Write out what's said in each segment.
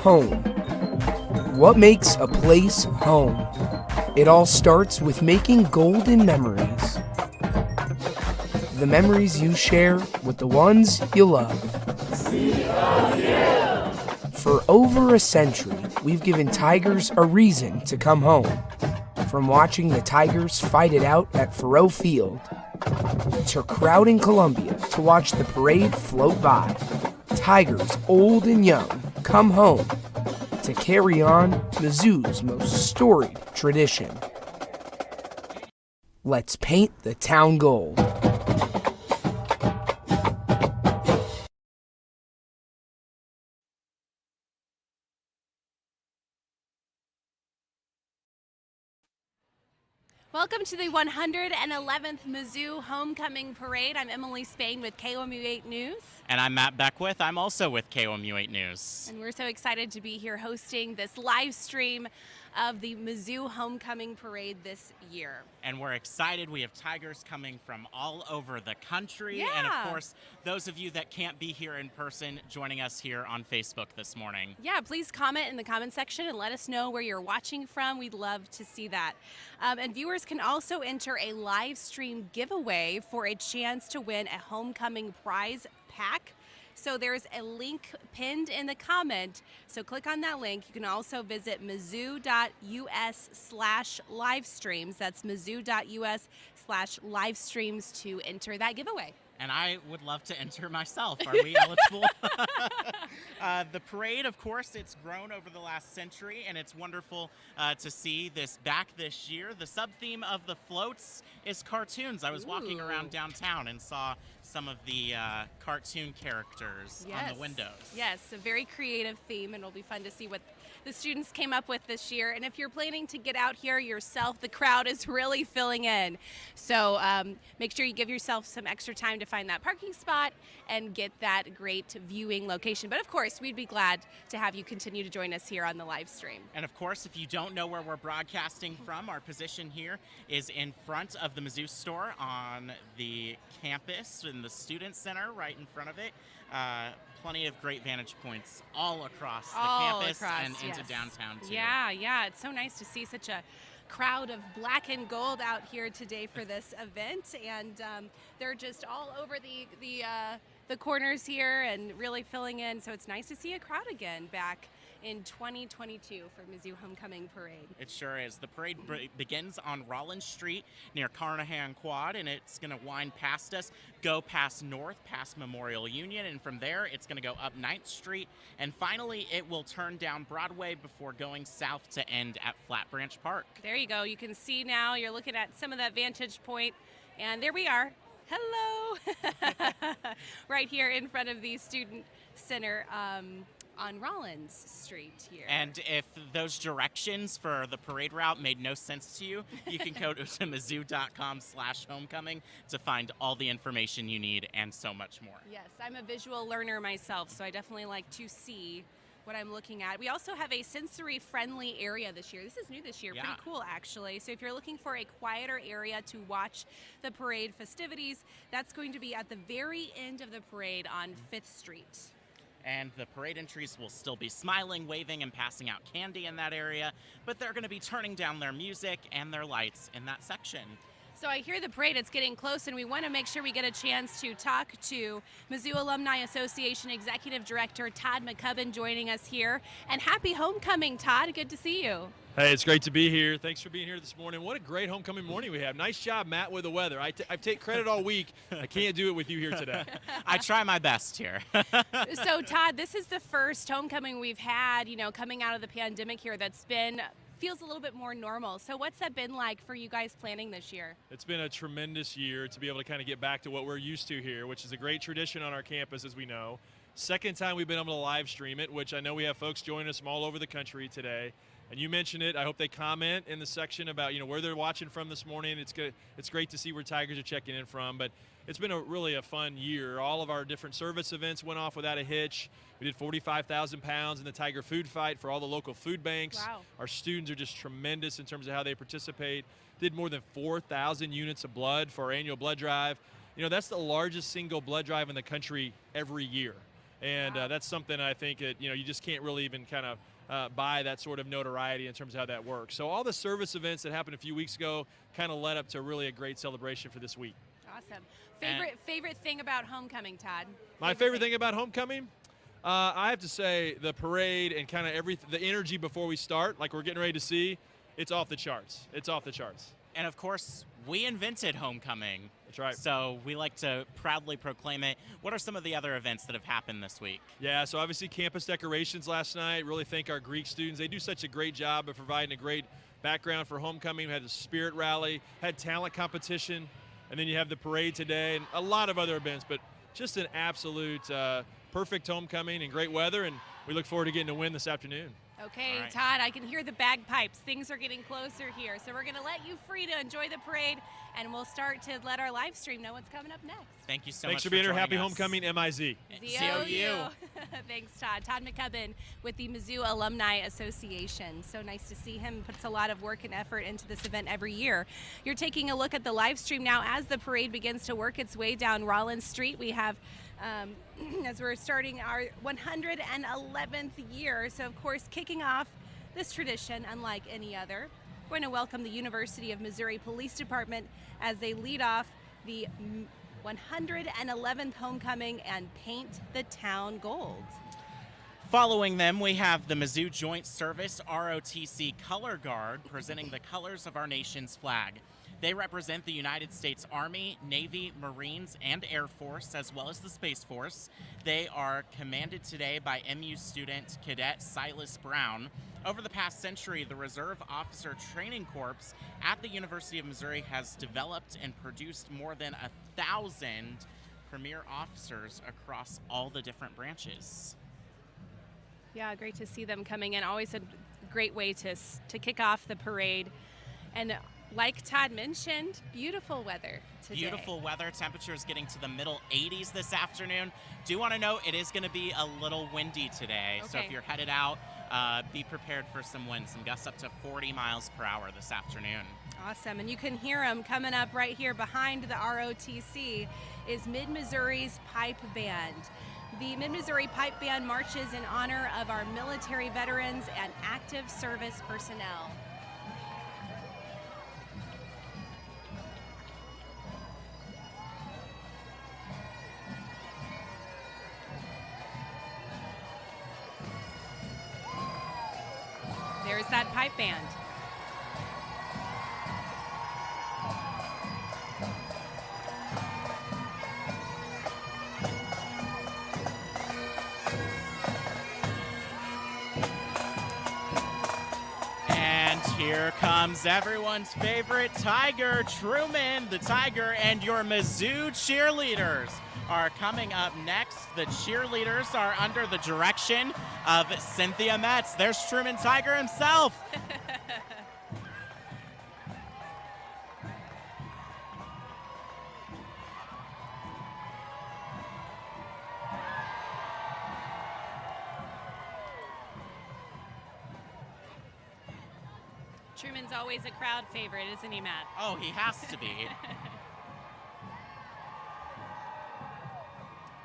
Home. What makes a place home? It all starts with making golden memories. The memories you share with the ones you love. For over a century, we've given Tigers a reason to come home. From watching the Tigers fight it out at Faroe Field, to crowding Columbia to watch the parade float by, Tigers old and young come home to carry on Mizzou's most storied tradition. Let's paint the town gold. Welcome to the 111th Mizzou Homecoming Parade. I'm Emily Spain with KOMU8 News. And I'm Matt Beckwith. I'm also with KOMU8 News. And we're so excited to be here hosting this live stream of the Mizzou Homecoming Parade this year. And we're excited. We have Tigers coming from all over the country. Yeah. And of course, those of you that can't be here in person, joining us here on Facebook this morning. Yeah, please comment in the comment section and let us know where you're watching from. We'd love to see that. And viewers can also enter a live stream giveaway for a chance to win a homecoming prize pack. So there's a link pinned in the comment. So click on that link. You can also visit mizzou.us/livestreams. That's mizzou.us/livestreams to enter that giveaway. And I would love to enter myself. Are we eligible? The parade, of course, it's grown over the last century, and it's wonderful to see this back this year. The sub-theme of the floats is cartoons. I was walking around downtown and saw some of the cartoon characters on the windows. Yes, a very creative theme, and it'll be fun to see what the students came up with this year. And if you're planning to get out here yourself, the crowd is really filling in. So make sure you give yourself some extra time to find that parking spot and get that great viewing location. But of course, we'd be glad to have you continue to join us here on the live stream. And of course, if you don't know where we're broadcasting from, our position here is in front of the Mizzou store on the campus in the Student Center, right in front of it. Plenty of great vantage points all across the campus and into downtown too. Yeah, it's so nice to see such a crowd of black and gold out here today for this event, and they're just all over the corners here and really filling in. So it's nice to see a crowd again back in 2022 for Mizzou Homecoming Parade. It sure is. The parade begins on Rollins Street near Carnahan Quad, and it's going to wind past us, go past North, past Memorial Union, and from there it's going to go up 9th Street, and finally it will turn down Broadway before going south to end at Flat Branch Park. There you go. You can see now, you're looking at some of that vantage point, and there we are. Hello! Right here in front of the Student Center on Rollins Street here. And if those directions for the parade route made no sense to you, you can go to mizzou.com/homecoming to find all the information you need and so much more. Yes, I'm a visual learner myself, so I definitely like to see what I'm looking at. We also have a sensory-friendly area this year. This is new this year. Yeah. Pretty cool, actually. So if you're looking for a quieter area to watch the parade festivities, that's going to be at the very end of the parade on 5th Street. And the parade entries will still be smiling, waving, and passing out candy in that area, but they're going to be turning down their music and their lights in that section. So I hear the parade, it's getting close, and we want to make sure we get a chance to talk to Mizzou Alumni Association Executive Director Todd McCubbin joining us here. And happy homecoming, Todd. Good to see you. Hey, it's great to be here. Thanks for being here this morning. What a great homecoming morning we have. Nice job, Matt, with the weather. I take credit all week. I can't do it with you here today. I try my best here. So, Todd, this is the first homecoming we've had, coming out of the pandemic here that's feels a little bit more normal. So what's that been like for you guys planning this year? It's been a tremendous year to be able to kind of get back to what we're used to here, which is a great tradition on our campus, as we know. Second time we've been able to live stream it, which I know we have folks joining us from all over the country today. And you mentioned it. I hope they comment in the section about where they're watching from this morning. It's good. It's great to see where Tigers are checking in from. But it's been really a fun year. All of our different service events went off without a hitch. We did 45,000 pounds in the Tiger Food Fight for all the local food banks. Wow. Our students are just tremendous in terms of how they participate. Did more than 4,000 units of blood for our annual blood drive. That's the largest single blood drive in the country every year. And that's something I think that, you just can't really even kind of buy that sort of notoriety in terms of how that works. So all the service events that happened a few weeks ago kind of led up to really a great celebration for this week. Awesome. Favorite thing about homecoming, Todd? My favorite thing about homecoming? I have to say the parade and kind of the energy before we start, like we're getting ready to see, it's off the charts. It's off the charts. And of course, we invented homecoming. That's right. So we like to proudly proclaim it. What are some of the other events that have happened this week? Yeah, so obviously campus decorations last night. Really thank our Greek students. They do such a great job of providing a great background for homecoming. We had a spirit rally, had talent competition, and then you have the parade today and a lot of other events, but just an absolute perfect homecoming and great weather, and we look forward to getting a win this afternoon. Okay, right. Todd, I can hear the bagpipes. Things are getting closer here. So we're going to let you free to enjoy the parade, and we'll start to let our live stream know what's coming up next. Thank you so Thanks much for being here. joining Happy us. homecoming, MIZ. ZOU. Thanks, Todd. Todd McCubbin with the Mizzou Alumni Association. So nice to see him. Puts a lot of work and effort into this event every year. You're taking a look at the live stream now as the parade begins to work its way down Rollins Street. We have as we're starting our 111th year. So, of course, kicking off this tradition, unlike any other, we're going to welcome the University of Missouri Police Department as they lead off the 111th homecoming and paint the town gold. Following them, we have the Mizzou Joint Service ROTC Color Guard presenting the colors of our nation's flag. They represent the United States Army, Navy, Marines, and Air Force, as well as the Space Force. They are commanded today by MU student Cadet Silas Brown. Over the past century, the Reserve Officer Training Corps at the University of Missouri has developed and produced more than 1,000 premier officers across all the different branches. Yeah, great to see them coming in. Always a great way to kick off the parade. And like Todd mentioned, beautiful weather today. Beautiful weather. Temperatures getting to the middle 80s this afternoon. Do want to note it is going to be a little windy today. Okay. So if you're headed out, be prepared for some wind. Some gusts up to 40 miles per hour this afternoon. Awesome. And you can hear them coming up right here behind the ROTC is Mid-Missouri's Pipe Band. The Mid-Missouri Pipe Band marches in honor of our military veterans and active service personnel. There's that pipe band. And here comes everyone's favorite Tiger, Truman, the Tiger, and your Mizzou cheerleaders are coming up next. The cheerleaders are under the direction of Cynthia Metz. There's Truman Tiger himself. Truman's always a crowd favorite, isn't he, Matt? Oh, he has to be.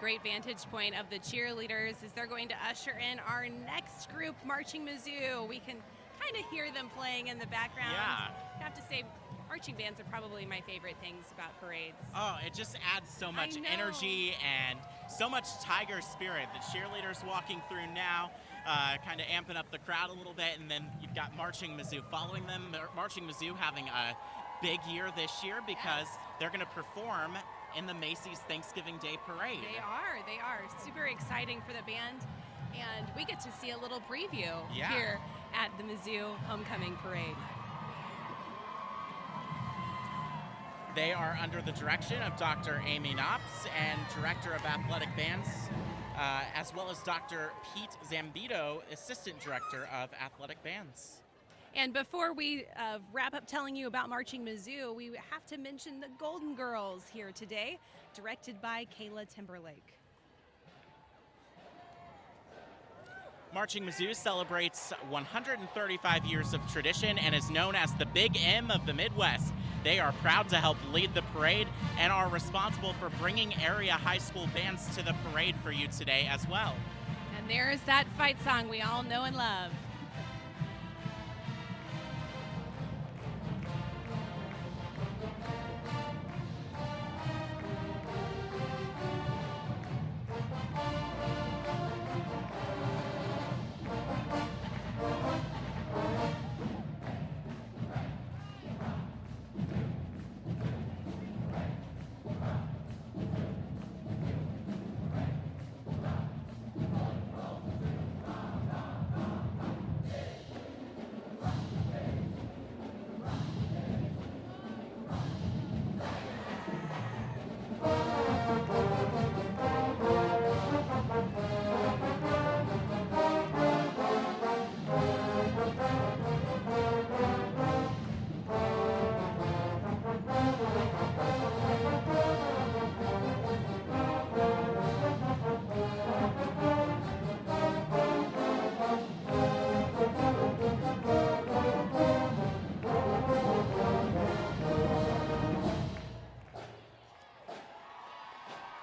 Great vantage point of the cheerleaders as they're going to usher in our next group, Marching Mizzou. We can kind of hear them playing in the background. Yeah. I have to say, marching bands are probably my favorite things about parades. Oh, it just adds so much I know. energy and so much Tiger spirit. The cheerleaders walking through now, kind of amping up the crowd a little bit, and then you've got Marching Mizzou following them. Marching Mizzou having a big year this year because they're going to perform in the Macy's Thanksgiving Day Parade. They are super exciting for the band, and we get to see a little preview Yeah. here at the Mizzou Homecoming Parade. They are under the direction of Dr. Amy Knops and Director of Athletic Bands, as well as Dr. Pete Zambito, Assistant Director of Athletic Bands. And before we wrap up telling you about Marching Mizzou, we have to mention the Golden Girls here today, directed by Kayla Timberlake. Marching Mizzou celebrates 135 years of tradition and is known as the Big M of the Midwest. They are proud to help lead the parade and are responsible for bringing area high school bands to the parade for you today as well. And there's that fight song we all know and love.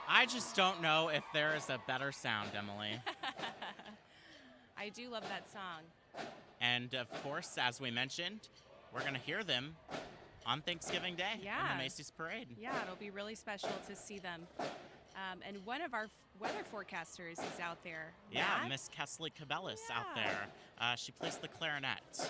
I just don't know if there is a better sound, Emily. I do love that song. And of course, as we mentioned, we're going to hear them on Thanksgiving Day in the Macy's Parade. Yeah, it'll be really special to see them. And one of our weather forecasters is out there. Yeah, Matt? Miss Kesley Cabellis out there. She plays the clarinet.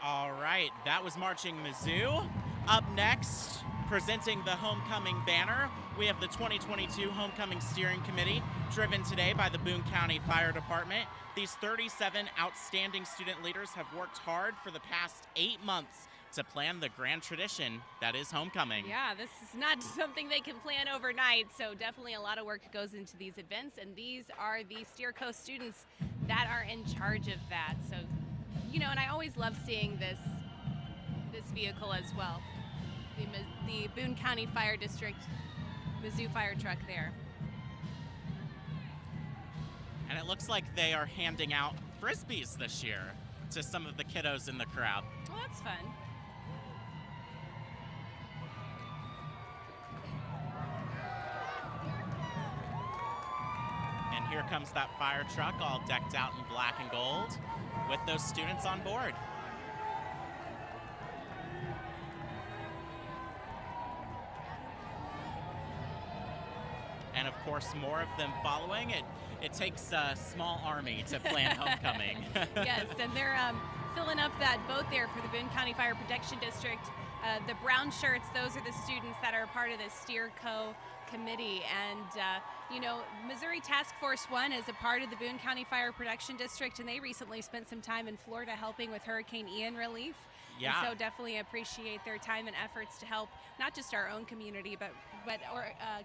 All right, that was Marching Mizzou. Up next, presenting the homecoming banner, we have the 2022 Homecoming Steering Committee, driven today by the Boone County Fire Department. These 37 outstanding student leaders have worked hard for the past 8 months to plan the grand tradition that is homecoming. Yeah, this is not something they can plan overnight, so definitely a lot of work goes into these events, and these are the Steer Coast students that are in charge of that. So, you know, and I always love seeing this vehicle as well. The Boone County Fire District Mizzou fire truck there. And it looks like they are handing out Frisbees this year to some of the kiddos in the crowd. Well, that's fun. And here comes that fire truck all decked out in black and gold with those students on board. And of course, more of them following. It takes a small army to plan homecoming. Yes, and they're filling up that boat there for the Boone County Fire Protection District. The brown shirts, those are the students that are part of the Steer Co. committee. And, you know, Missouri Task Force 1 is a part of the Boone County Fire Protection District, and they recently spent some time in Florida helping with Hurricane Ian relief. Yeah. And so definitely appreciate their time and efforts to help not just our own community, but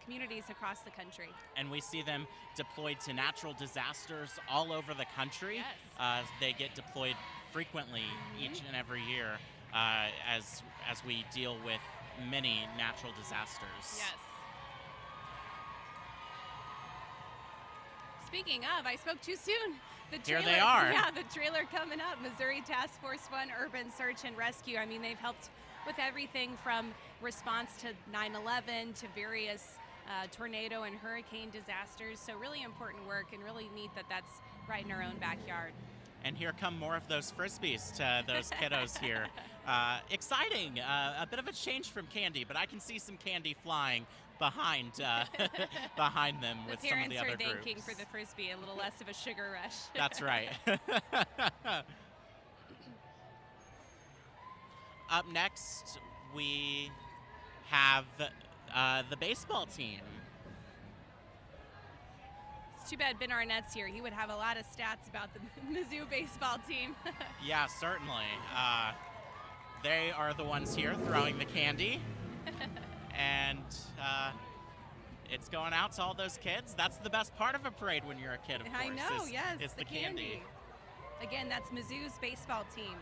communities across the country. And we see them deployed to natural disasters all over the country. Yes. They get deployed frequently each and every year as we deal with many natural disasters. Yes. Speaking of, I spoke too soon. Here they are. Yeah, the trailer coming up. Missouri Task Force 1 Urban Search and Rescue. I mean, they've helped with everything from response to 9/11 to various tornado and hurricane disasters. So really important work, and really neat that that's right in our own backyard. And here come more of those Frisbees to those kiddos here. Exciting. A bit of a change from candy, but I can see some candy flying behind behind them with some of the other groups. The parents are thanking for the Frisbee, a little less of a sugar rush. That's right. Up next, we have the baseball team. It's too bad Ben Arnett's here. He would have a lot of stats about the Mizzou baseball team. Yeah, certainly. They are the ones here throwing the candy. And it's going out to all those kids. That's the best part of a parade when you're a kid, of course. I know, yes. It's the candy. Again, that's Mizzou's baseball team.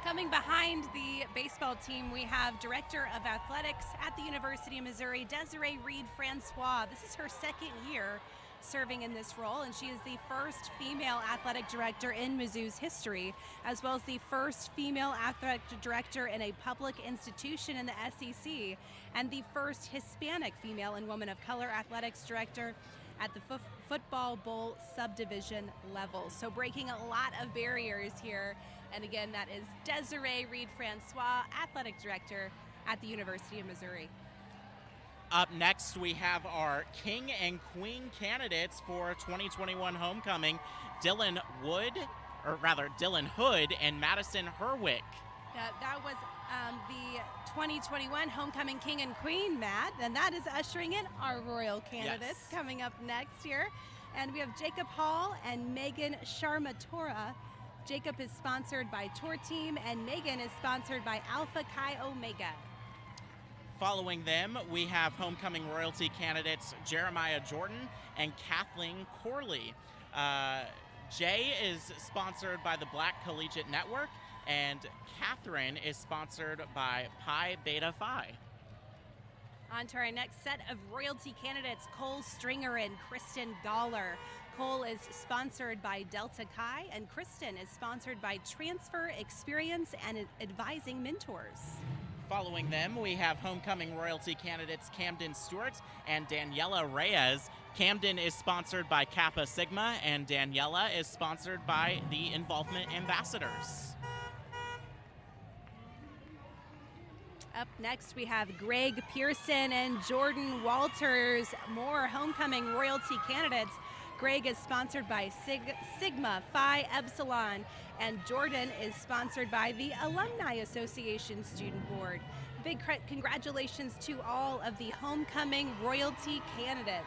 Coming behind the baseball team, we have Director of Athletics at the University of Missouri, Desiree Reed-Francois. This is her second year serving in this role, and she is the first female athletic director in Mizzou's history, as well as the first female athletic director in a public institution in the SEC, and the first Hispanic female and woman of color athletics director at the Football Bowl subdivision level. So breaking a lot of barriers here. And again, that is Desiree Reed-Francois, Athletic Director at the University of Missouri. Up next, we have our King and Queen candidates for 2021 homecoming, Dylan Hood and Madison Herwick. That was the 2021 homecoming King and Queen, Matt, and that is ushering in our royal candidates coming up next year. And we have Jacob Hall and Megan Sharmatora. Jacob is sponsored by Tour Team, and Megan is sponsored by Alpha Chi Omega. Following them, we have homecoming royalty candidates Jeremiah Jordan and Kathleen Corley. Jay is sponsored by the Black Collegiate Network, and Catherine is sponsored by Pi Beta Phi. On to our next set of royalty candidates, Cole Stringer and Kristen Galler. Cole is sponsored by Delta Chi, and Kristen is sponsored by Transfer Experience and Advising Mentors. Following them, we have homecoming royalty candidates Camden Stewart and Daniela Reyes. Camden is sponsored by Kappa Sigma, and Daniela is sponsored by the Involvement Ambassadors. Up next, we have Greg Pearson and Jordan Walters, more homecoming royalty candidates. Greg is sponsored by Sigma Phi Epsilon, and Jordan is sponsored by the Alumni Association Student Board. Big congratulations to all of the homecoming royalty candidates.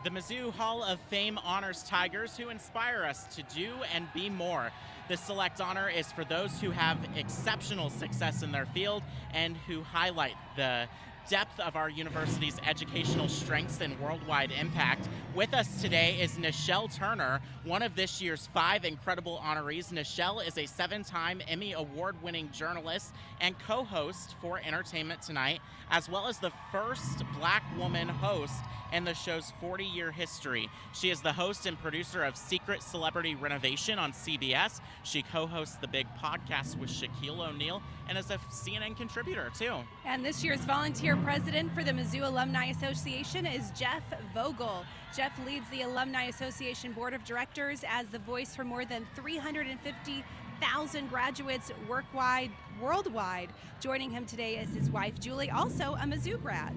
The Mizzou Hall of Fame honors Tigers who inspire us to do and be more. The select honor is for those who have exceptional success in their field and who highlight the depth of our university's educational strengths and worldwide impact. With us today is Nichelle Turner, one of this year's 5 incredible honorees. Nichelle is a 7-time Emmy Award-winning journalist and co-host for Entertainment Tonight, as well as the first Black woman host in the show's 40-year history. She is the host and producer of Secret Celebrity Renovation on CBS. She co-hosts the Big Podcast with Shaquille O'Neal and is a CNN contributor, too. And this year's volunteer president for the Mizzou Alumni Association is Jeff Vogel. Jeff leads the Alumni Association Board of Directors as the voice for more than 350,000 graduates worldwide. Joining him today is his wife, Julie, also a Mizzou grad.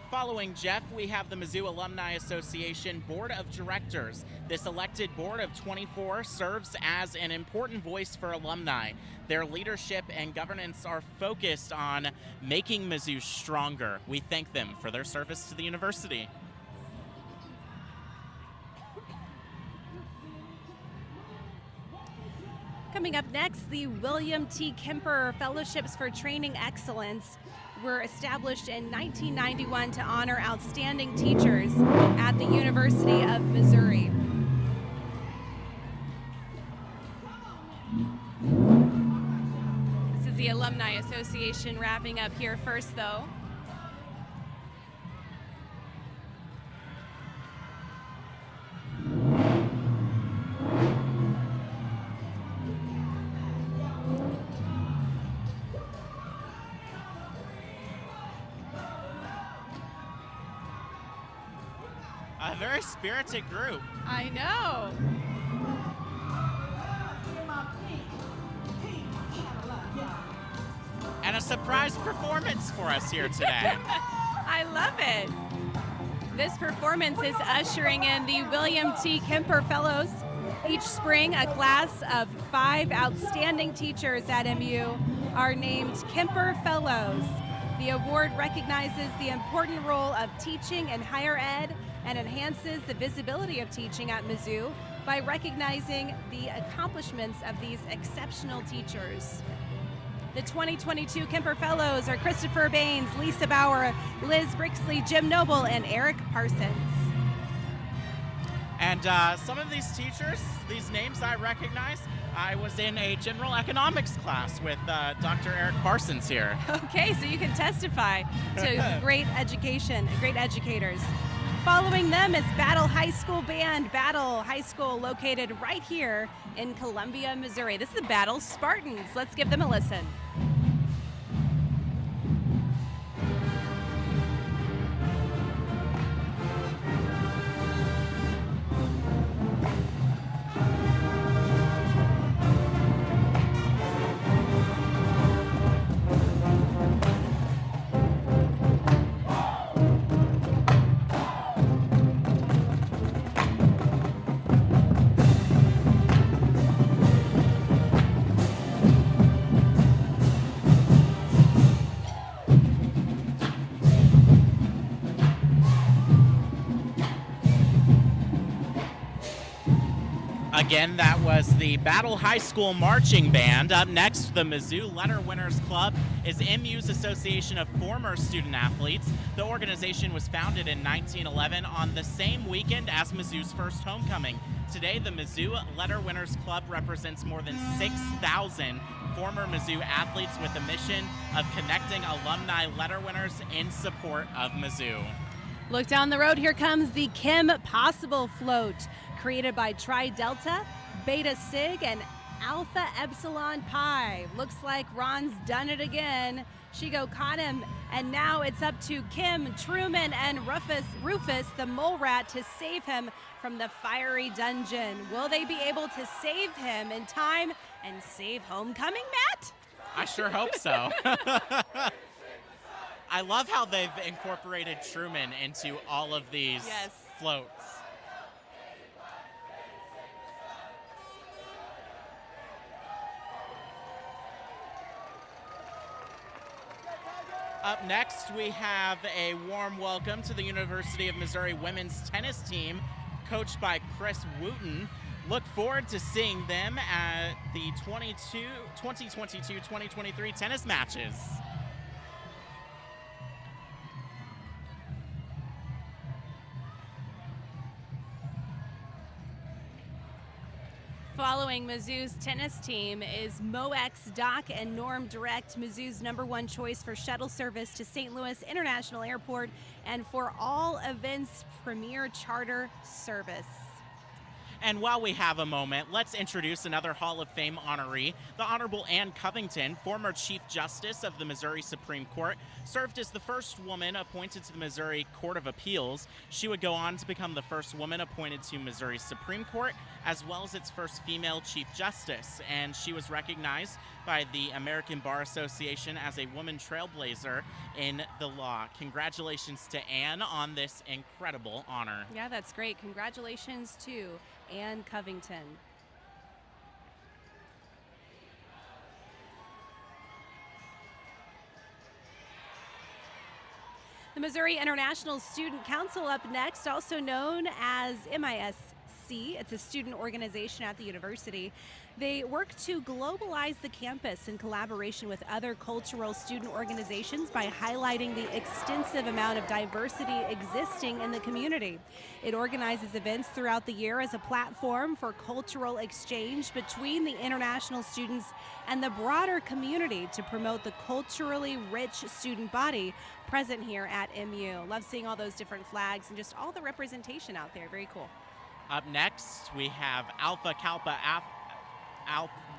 Following Jeff, we have the Mizzou Alumni Association Board of Directors. This elected board of 24 serves as an important voice for alumni. Their leadership and governance are focused on making Mizzou stronger. We thank them for their service to the university. Coming up next, the William T. Kemper Fellowships for Training Excellence. were established in 1991 to honor outstanding teachers at the University of Missouri. This is the Alumni Association wrapping up here first, though. A very spirited group. I know. And a surprise performance for us here today. I love it. This performance is ushering in the William T. Kemper Fellows. Each spring, a class of 5 outstanding teachers at MU are named Kemper Fellows. The award recognizes the important role of teaching in higher ed and enhances the visibility of teaching at Mizzou by recognizing the accomplishments of these exceptional teachers. The 2022 Kemper Fellows are Christopher Baines, Lisa Bauer, Liz Brixley, Jim Noble, and Eric Parsons. And some of these teachers, these names I recognize. I was in a general economics class with Dr. Eric Parsons here. Okay, so you can testify to great education, great educators. Following them is Battle High School Band. Battle High School located right here in Columbia, Missouri. This is the Battle Spartans. Let's give them a listen. Again, that was the Battle High School Marching Band. Up next, the Mizzou Letter Winners Club is MU's Association of Former Student Athletes. The organization was founded in 1911 on the same weekend as Mizzou's first homecoming. Today, the Mizzou Letter Winners Club represents more than 6,000 former Mizzou athletes with the mission of connecting alumni letter winners in support of Mizzou. Look down the road, here comes the Kim Possible Float, created by Tri Delta, Beta Sig, and Alpha Epsilon Pi. Looks like Ron's done it again. Shigo caught him, and now it's up to Kim, Truman, and Rufus the mole rat to save him from the fiery dungeon. Will they be able to save him in time and save homecoming, Matt? I sure hope so. I love how they've incorporated Truman into all of these floats. Up next, we have a warm welcome to the University of Missouri women's tennis team, coached by Chris Wooten. Look forward to seeing them at the 2022-2023 tennis matches. Following Mizzou's tennis team is MoX Dock and Norm Direct, Mizzou's #1 choice for shuttle service to St. Louis International Airport and for all events premier charter service. And while we have a moment, let's introduce another Hall of Fame honoree. The Honorable Ann Covington, former Chief Justice of the Missouri Supreme Court, served as the first woman appointed to the Missouri Court of Appeals. She would go on to become the first woman appointed to Missouri Supreme Court, as well as its first female Chief Justice. And she was recognized by the American Bar Association as a woman trailblazer in the law. Congratulations to Ann on this incredible honor. Yeah, that's great. Congratulations to Ann Covington. The Missouri International Student Council up next, also known as MISC, SC. It's a student organization at the university. They work to globalize the campus in collaboration with other cultural student organizations by highlighting the extensive amount of diversity existing in the community. It organizes events throughout the year as a platform for cultural exchange between the international students and the broader community to promote the culturally rich student body present here at MU. Love seeing all those different flags and just all the representation out there. Very cool. Up next, we have Alpha Kappa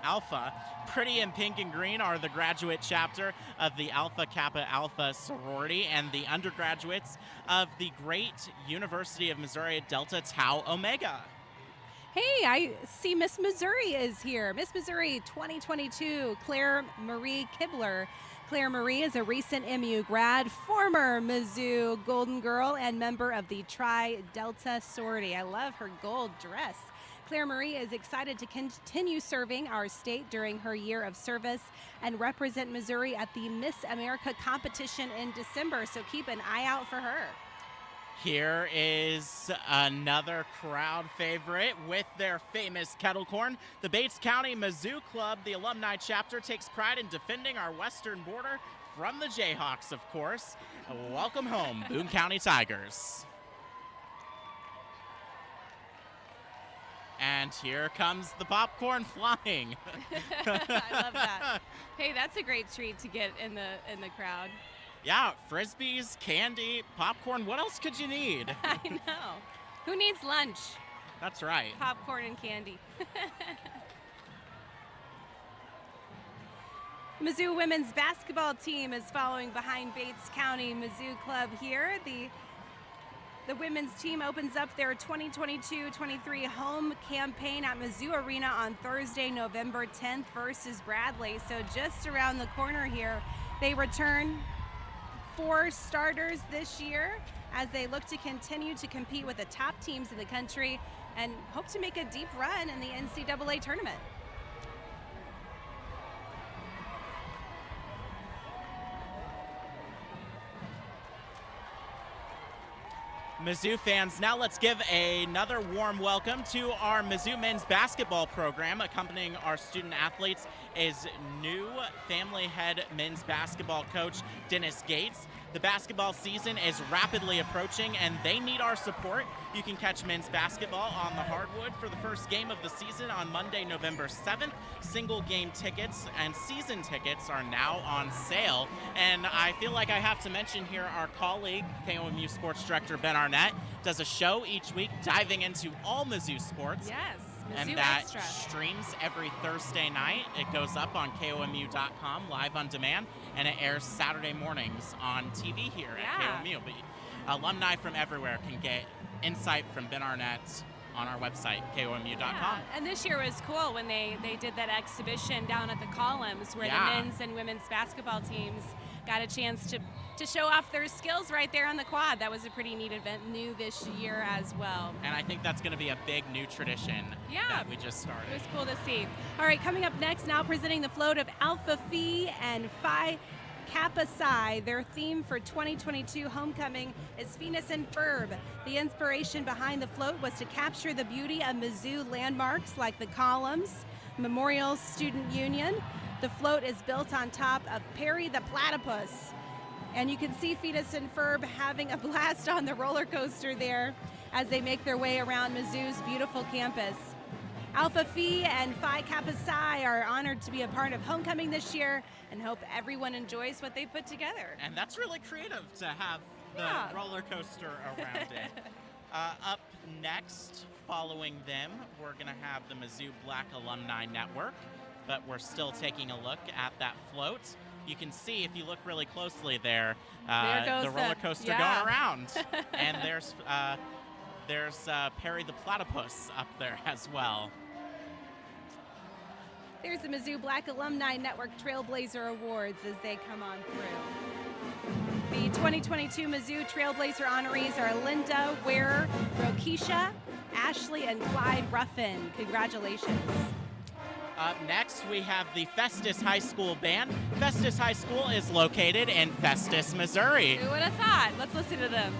Alpha. Pretty in pink and green are the graduate chapter of the Alpha Kappa Alpha sorority and the undergraduates of the great University of Missouri Delta Tau Omega. Hey, I see Miss Missouri is here. Miss Missouri 2022, Claire Marie Kibler. Claire Marie is a recent MU grad, former Mizzou Golden Girl, and member of the Tri Delta sorority. I love her gold dress. Claire Marie is excited to continue serving our state during her year of service and represent Missouri at the Miss America competition in December, so keep an eye out for her. Here is another crowd favorite with their famous kettle corn. The Bates County Mizzou Club, the alumni chapter, takes pride in defending our western border from the Jayhawks, of course. Welcome home, Boone County Tigers. And here comes the popcorn flying. I love that. Hey, that's a great treat to get in the crowd. Yeah, Frisbees, candy, popcorn. What else could you need? I know. Who needs lunch? That's right. Popcorn and candy. Mizzou women's basketball team is following behind Bates County Mizzou Club here. The women's team opens up their 2022-23 home campaign at Mizzou Arena on Thursday, November 10th versus Bradley. So just around the corner here, they return 4 starters this year as they look to continue to compete with the top teams in the country and hope to make a deep run in the NCAA tournament. Mizzou fans, now let's give another warm welcome to our Mizzou men's basketball program. Accompanying our student athletes is new family head men's basketball coach Dennis Gates. The basketball season is rapidly approaching and they need our support. You can catch men's basketball on the hardwood for the first game of the season on Monday, November 7th. Single game tickets and season tickets are now on sale. And I feel like I have to mention here our colleague, KOMU Sports Director Ben Arnett, does a show each week diving into all Mizzou sports. Yes. And Mizzou that Extra streams every Thursday night. It goes up on KOMU.com live on demand, and it airs Saturday mornings on TV here at KOMU. But alumni from everywhere can get insight from Ben Arnett on our website, KOMU.com. Yeah. And this year was cool when they did that exhibition down at the Columns where the men's and women's basketball teams got a chance to show off their skills right there on the quad. That was a pretty neat event, new this year as well. And I think that's going to be a big new tradition that we just started. It was cool to see. All right, coming up next, now presenting the float of Alpha Phi and Phi Kappa Psi. Their theme for 2022 homecoming is Venus and Ferb. The inspiration behind the float was to capture the beauty of Mizzou landmarks like the Columns, Memorial Student Union. The float is built on top of Perry the Platypus. And you can see Fetus and Ferb having a blast on the roller coaster there as they make their way around Mizzou's beautiful campus. Alpha Phi and Phi Kappa Psi are honored to be a part of homecoming this year and hope everyone enjoys what they put together. And that's really creative to have the roller coaster around it. Up next, following them, we're going to have the Mizzou Black Alumni Network, but we're still taking a look at that float. You can see, if you look really closely there the roller coaster going around. And there's Perry the Platypus up there as well. There's the Mizzou Black Alumni Network Trailblazer Awards as they come on through. The 2022 Mizzou Trailblazer honorees are Linda Ware, Rokisha, Ashley, and Clyde Ruffin. Congratulations. Up next, we have the Festus High School Band. Festus High School is located in Festus, Missouri. Who would have thought? Let's listen to them.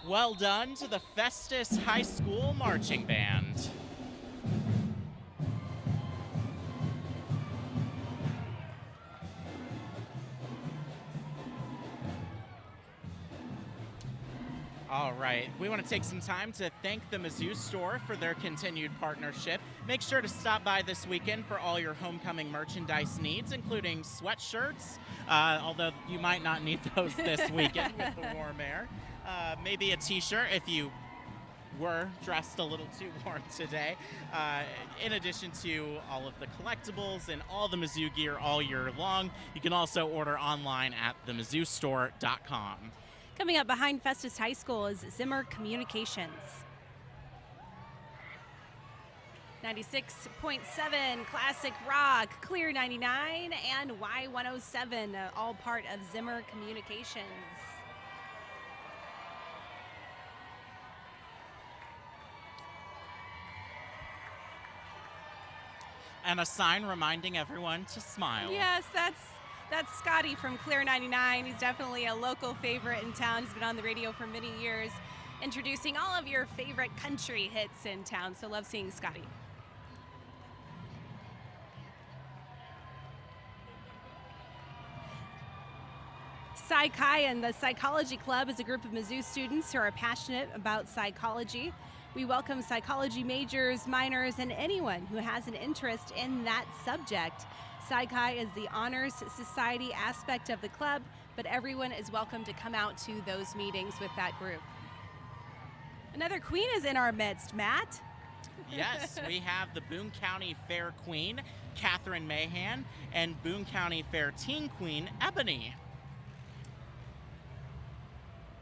Well done to the Festus High School Marching Band. All right, we want to take some time to thank the Mizzou store for their continued partnership. Make sure to stop by this weekend for all your homecoming merchandise needs, including sweatshirts, although you might not need those this weekend with the warm air. Maybe a t-shirt if you were dressed a little too warm today, in addition to all of the collectibles and all the Mizzou gear all year long. You can also order online at themizzou.store.com. Coming up behind Festus High School is Zimmer Communications. 96.7 Classic Rock, Clear 99, and Y107, all part of Zimmer Communications. And a sign reminding everyone to smile. Yes, that's Scotty from Clear 99. He's definitely a local favorite in town. He's been on the radio for many years, introducing all of your favorite country hits in town. So love seeing Scotty. Psi Chi and the Psychology Club is a group of Mizzou students who are passionate about psychology. We welcome psychology majors, minors, and anyone who has an interest in that subject. Psi Chi is the honors society aspect of the club, but everyone is welcome to come out to those meetings with that group. Another queen is in our midst, Matt. Yes, we have the Boone County Fair Queen, Catherine Mahan, and Boone County Fair Teen Queen, Ebony.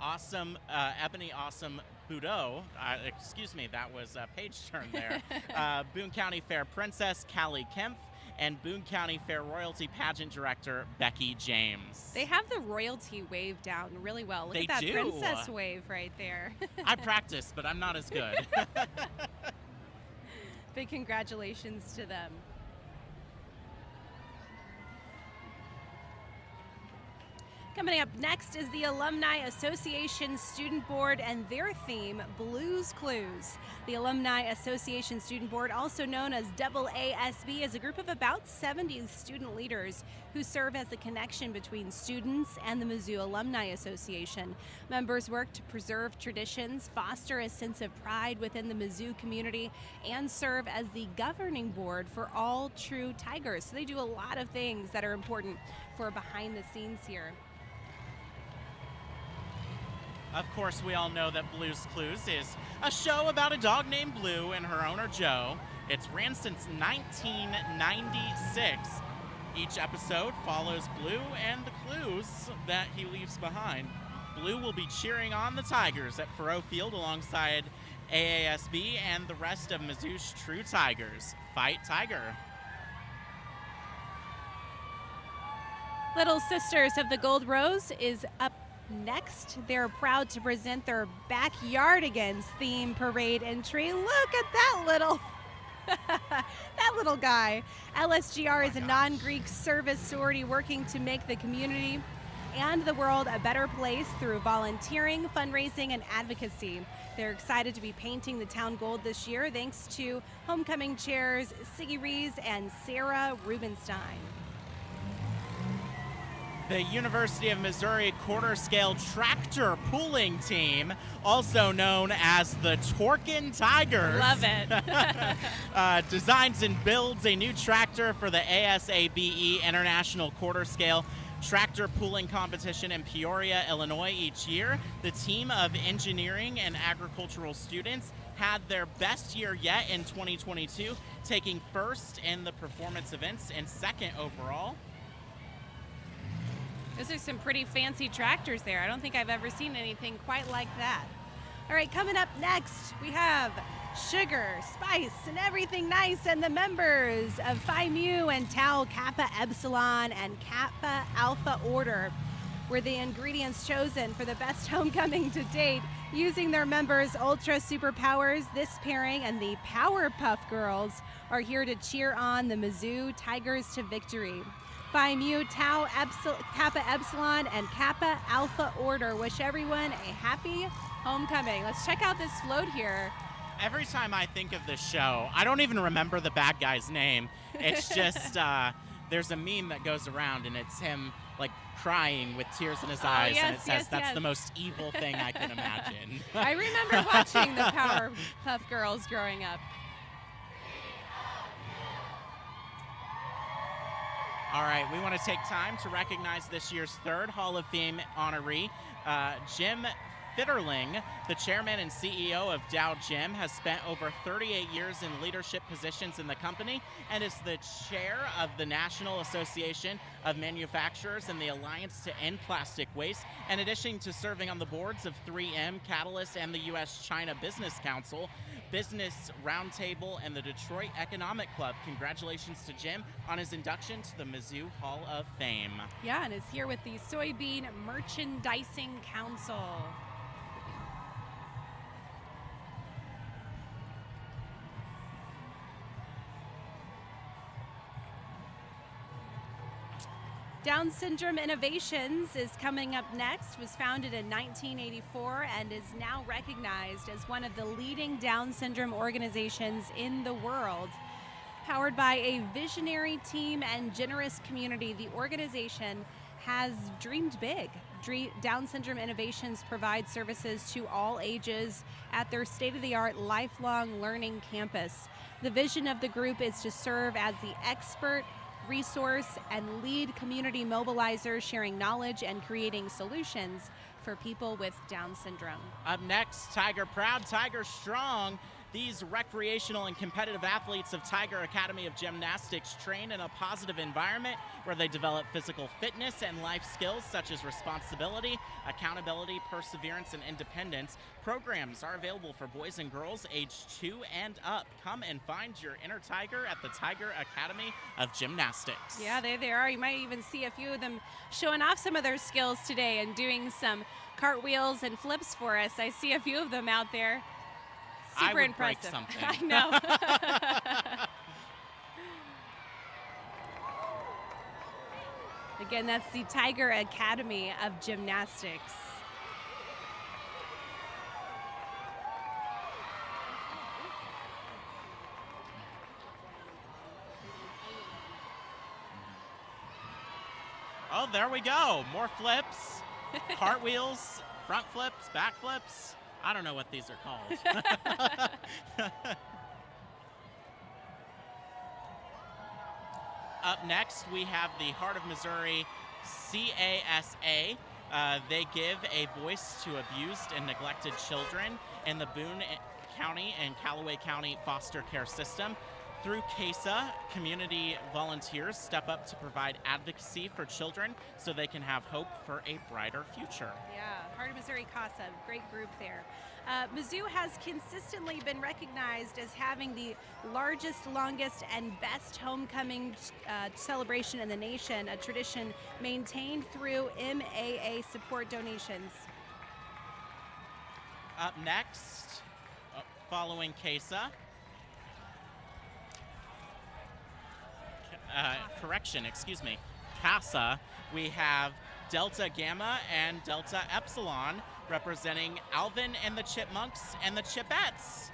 Awesome, Ebony Awesome Boudreaux, excuse me, that was a page turn there. Boone County Fair Princess, Callie Kempf, and Boone County Fair Royalty Pageant Director, Becky James. They have the royalty wave down really well. Look at that princess wave right there. I practice, but I'm not as good. Big congratulations to them. Coming up next is the Alumni Association Student Board and their theme, Blues Clues. The Alumni Association Student Board, also known as AASB, is a group of about 70 student leaders who serve as the connection between students and the Mizzou Alumni Association. Members work to preserve traditions, foster a sense of pride within the Mizzou community, and serve as the governing board for all true Tigers. So they do a lot of things that are important for behind the scenes here. Of course, we all know that Blue's Clues is a show about a dog named Blue and her owner, Joe. It's ran since 1996. Each episode follows Blue and the clues that he leaves behind. Blue will be cheering on the Tigers at Faroe Field alongside AASB and the rest of Mizzou's true Tigers. Fight Tiger! Little Sisters of the Gold Rose is up next. They're proud to present their Backyardigans theme parade entry. Look at that little guy. LSGR is a non-Greek service sorority working to make the community and the world a better place through volunteering, fundraising, and advocacy. They're excited to be painting the town gold this year thanks to homecoming chairs Siggy Rees and Sarah Rubenstein. The University of Missouri quarter-scale tractor pulling team, also known as the Torkin Tigers. Love it. Designs and builds a new tractor for the ASABE International Quarter-Scale Tractor Pulling Competition in Peoria, Illinois each year. The team of engineering and agricultural students had their best year yet in 2022, taking first in the performance events and second overall. Those are some pretty fancy tractors there. I don't think I've ever seen anything quite like that. All right, coming up next, we have Sugar, Spice, and Everything Nice, and the members of Phi Mu and Tau Kappa Epsilon and Kappa Alpha Order were the ingredients chosen for the best homecoming to date. Using their members' ultra superpowers, this pairing and the Powerpuff Girls are here to cheer on the Mizzou Tigers to victory. Phi Mu, Tau, Kappa Epsilon, and Kappa Alpha Order wish everyone a happy homecoming. Let's check out this float here. Every time I think of this show, I don't even remember the bad guy's name. It's just there's a meme that goes around, and it's him like crying with tears in his eyes, yes, and it says that's yes. the most evil thing I can imagine. I remember watching the Powerpuff Girls growing up. All right, we want to take time to recognize this year's third Hall of Fame honoree, Jim Fitterling, the chairman and CEO of Dow Gym, has spent over 38 years in leadership positions in the company and is the chair of the National Association of Manufacturers and the Alliance to End Plastic Waste, in addition to serving on the boards of 3M, Catalyst, and the U.S.-China Business Council, Business Roundtable, and the Detroit Economic Club. Congratulations to Jim on his induction to the Mizzou Hall of Fame. Yeah, and is here with the Soybean Merchandising Council. Down Syndrome Innovations is coming up next. Was founded in 1984 and is now recognized as one of the leading Down syndrome organizations in the world. Powered by a visionary team and generous community, the organization has dreamed big. Down Syndrome Innovations provides services to all ages at their state-of-the-art lifelong learning campus. The vision of the group is to serve as the expert resource and lead community mobilizers, sharing knowledge and creating solutions for people with Down syndrome. Up next, Tiger Proud, Tiger Strong. These recreational and competitive athletes of Tiger Academy of Gymnastics train in a positive environment where they develop physical fitness and life skills such as responsibility, accountability, perseverance, and independence. Programs are available for boys and girls aged 2 and up. Come and find your inner Tiger at the Tiger Academy of Gymnastics. Yeah, there they are. You might even see a few of them showing off some of their skills today and doing some cartwheels and flips for us. I see a few of them out there. Super I would impressive. break something. I know. Again, that's the Tiger Academy of Gymnastics. Oh, there we go. More flips, cartwheels, front flips, back flips. I don't know what these are called. Up next, we have the Heart of Missouri CASA. They give a voice to abused and neglected children in the Boone County and Callaway County foster care system. Through CASA, community volunteers step up to provide advocacy for children so they can have hope for a brighter future. Yeah, Heart of Missouri CASA, great group there. Mizzou has consistently been recognized as having the largest, longest, and best homecoming celebration in the nation, a tradition maintained through MAA support donations. Up next, following CASA, CASA, we have Delta Gamma and Delta Epsilon representing Alvin and the Chipmunks and the Chipettes.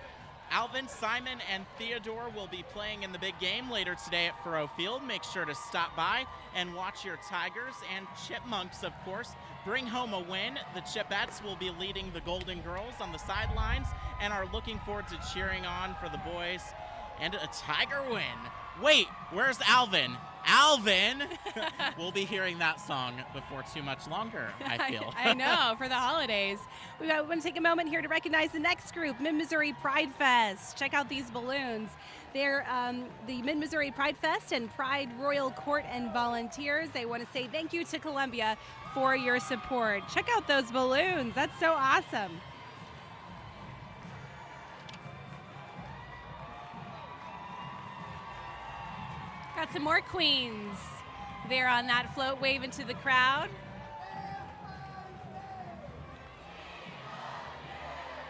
Alvin, Simon, and Theodore will be playing in the big game later today at Faroe Field. Make sure to stop by and watch your Tigers and Chipmunks, of course, bring home a win. The Chipettes will be leading the Golden Girls on the sidelines and are looking forward to cheering on for the boys and a Tiger win. Wait, where's Alvin? Alvin! We'll be hearing that song before too much longer, I feel. I know, for the holidays. We want to take a moment here to recognize the next group, Mid-Missouri Pride Fest. Check out these balloons. They're the Mid-Missouri Pride Fest and Pride Royal Court and volunteers. They want to say thank you to Columbia for your support. Check out those balloons. That's so awesome. Got some more queens there on that float, waving to the crowd.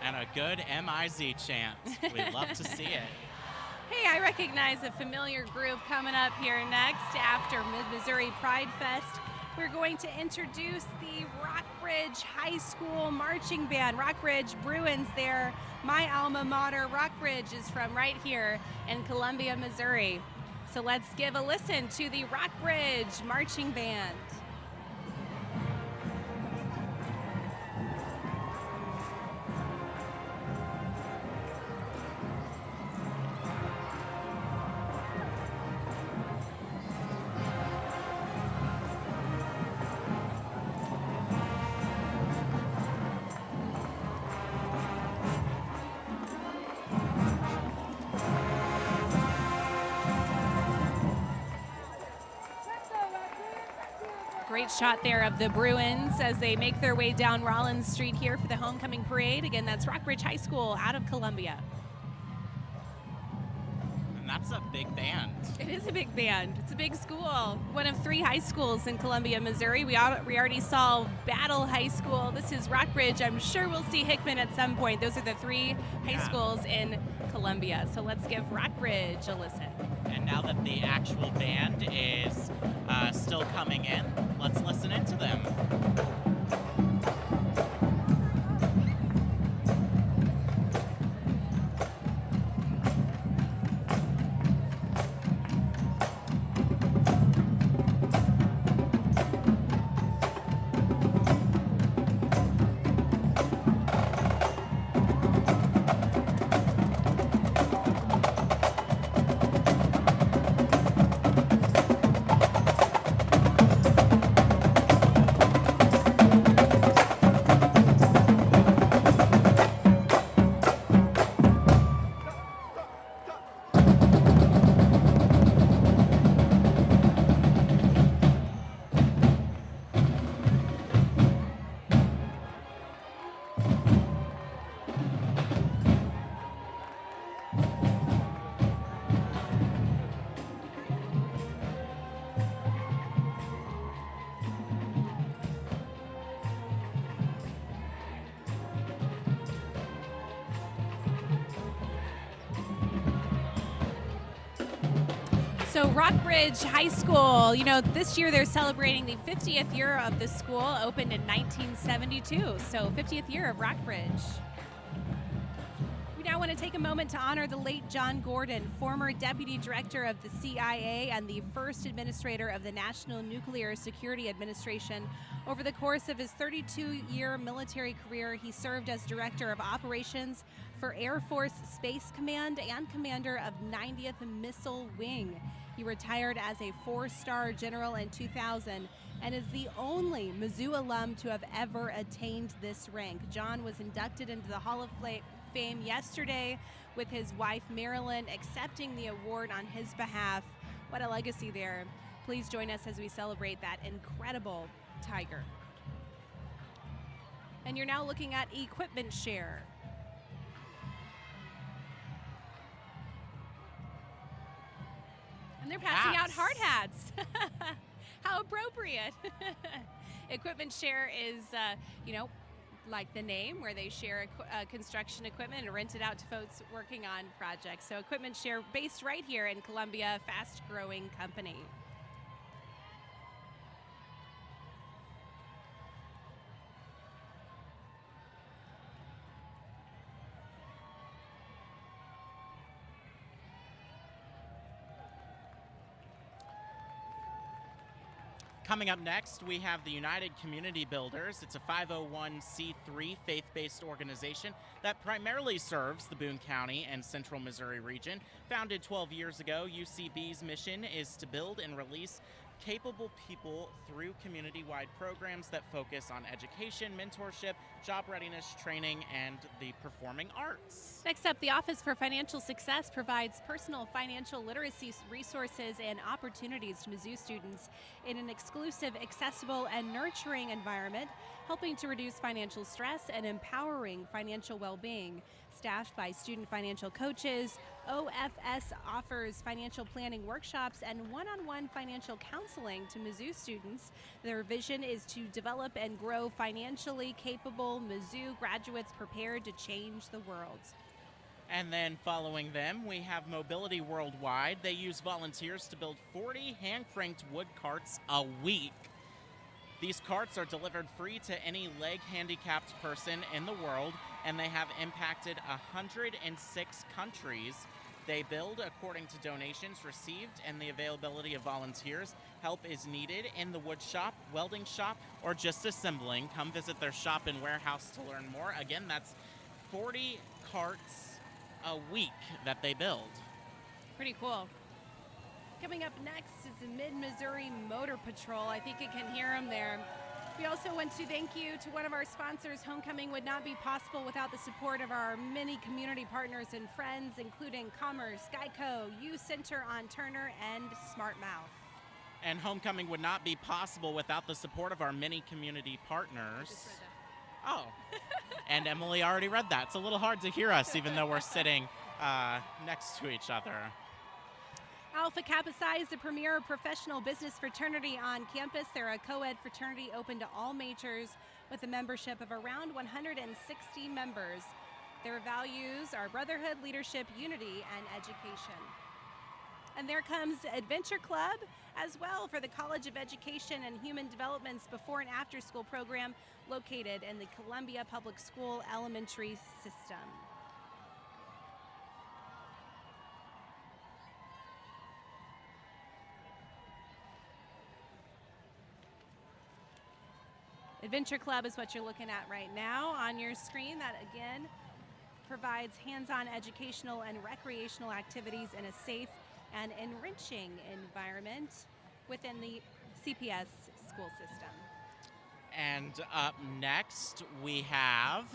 And a good MIZ chant. We'd love to see it. Hey, I recognize a familiar group coming up here next after Mid-Missouri Pride Fest. We're going to introduce the Rockbridge Rockbridge High School Marching Band. Rockbridge Bruins there. My alma mater, Rockbridge, is from right here in Columbia, Missouri. So let's give a listen to the Rockbridge Marching Band. Great shot there of the Bruins as they make their way down Rollins Street here for the homecoming parade. Again, that's Rockbridge High School out of Columbia. And that's a big band. It is a big band. It's a big school. One of 3 high schools in Columbia, Missouri. We already saw Battle High School. This is Rockbridge. I'm sure we'll see Hickman at some point. Those are the 3 high schools in Columbia. So let's give Rockbridge a listen. And now that the actual band is still coming in, let's listen into them. So Rockbridge High School, you know, this year they're celebrating the 50th year of the school, opened in 1972. So 50th year of Rockbridge. We now want to take a moment to honor the late John Gordon, former Deputy Director of the CIA and the first Administrator of the National Nuclear Security Administration. Over the course of his 32-year military career, he served as Director of Operations for Air Force Space Command and Commander of 90th Missile Wing. He retired as a 4-star general in 2000 and is the only Mizzou alum to have ever attained this rank. John was inducted into the Hall of Fame yesterday with his wife Marilyn accepting the award on his behalf. What a legacy there. Please join us as we celebrate that incredible Tiger. And you're now looking at equipment share. And they're passing out hard hats. How appropriate. Equipment share is, like the name, where they share construction equipment and rent it out to folks working on projects. So equipment share based right here in Columbia, fast-growing company. Coming up next, we have the United Community Builders. It's a 501c3 faith-based organization that primarily serves the Boone County and Central Missouri region. Founded 12 years ago, UCB's mission is to build and release capable people through community-wide programs that focus on education, mentorship, job readiness, training, and the performing arts. Next up, the Office for Financial Success provides personal financial literacy resources and opportunities to Mizzou students in an exclusive, accessible, and nurturing environment, helping to reduce financial stress and empowering financial well-being. Staffed by student financial coaches, OFS offers financial planning workshops and one-on-one financial counseling to Mizzou students. Their vision is to develop and grow financially capable Mizzou graduates prepared to change the world. And then following them, we have Mobility Worldwide. They use volunteers to build 40 hand-cranked wood carts a week. These carts are delivered free to any leg-handicapped person in the world, and they have impacted 106 countries. They build according to donations received and the availability of volunteers. Help is needed in the wood shop, welding shop, or just assembling. Come visit their shop and warehouse to learn more. Again, that's 40 carts a week that they build. Pretty cool. Coming up next is the Mid-Missouri Motor Patrol. I think you can hear them there. We also want to thank you to one of our sponsors. Homecoming would not be possible without the support of our many community partners and friends, including Commerce, Geico, U Center on Turner, and Smart Mouth. And homecoming would not be possible without the support of our many community partners. Just read that. Oh, and Emily already read that. It's a little hard to hear us even though we're sitting next to each other. Alpha Kappa Psi is the premier professional business fraternity on campus. They're a co-ed fraternity open to all majors with a membership of around 160 members. Their values are brotherhood, leadership, unity, and education. And there comes Adventure Club as well for the College of Education and Human Development's before and after school program located in the Columbia Public School elementary system. Adventure Club is what you're looking at right now on your screen. That, again, provides hands-on educational and recreational activities in a safe and enriching environment within the CPS school system. And up next, we have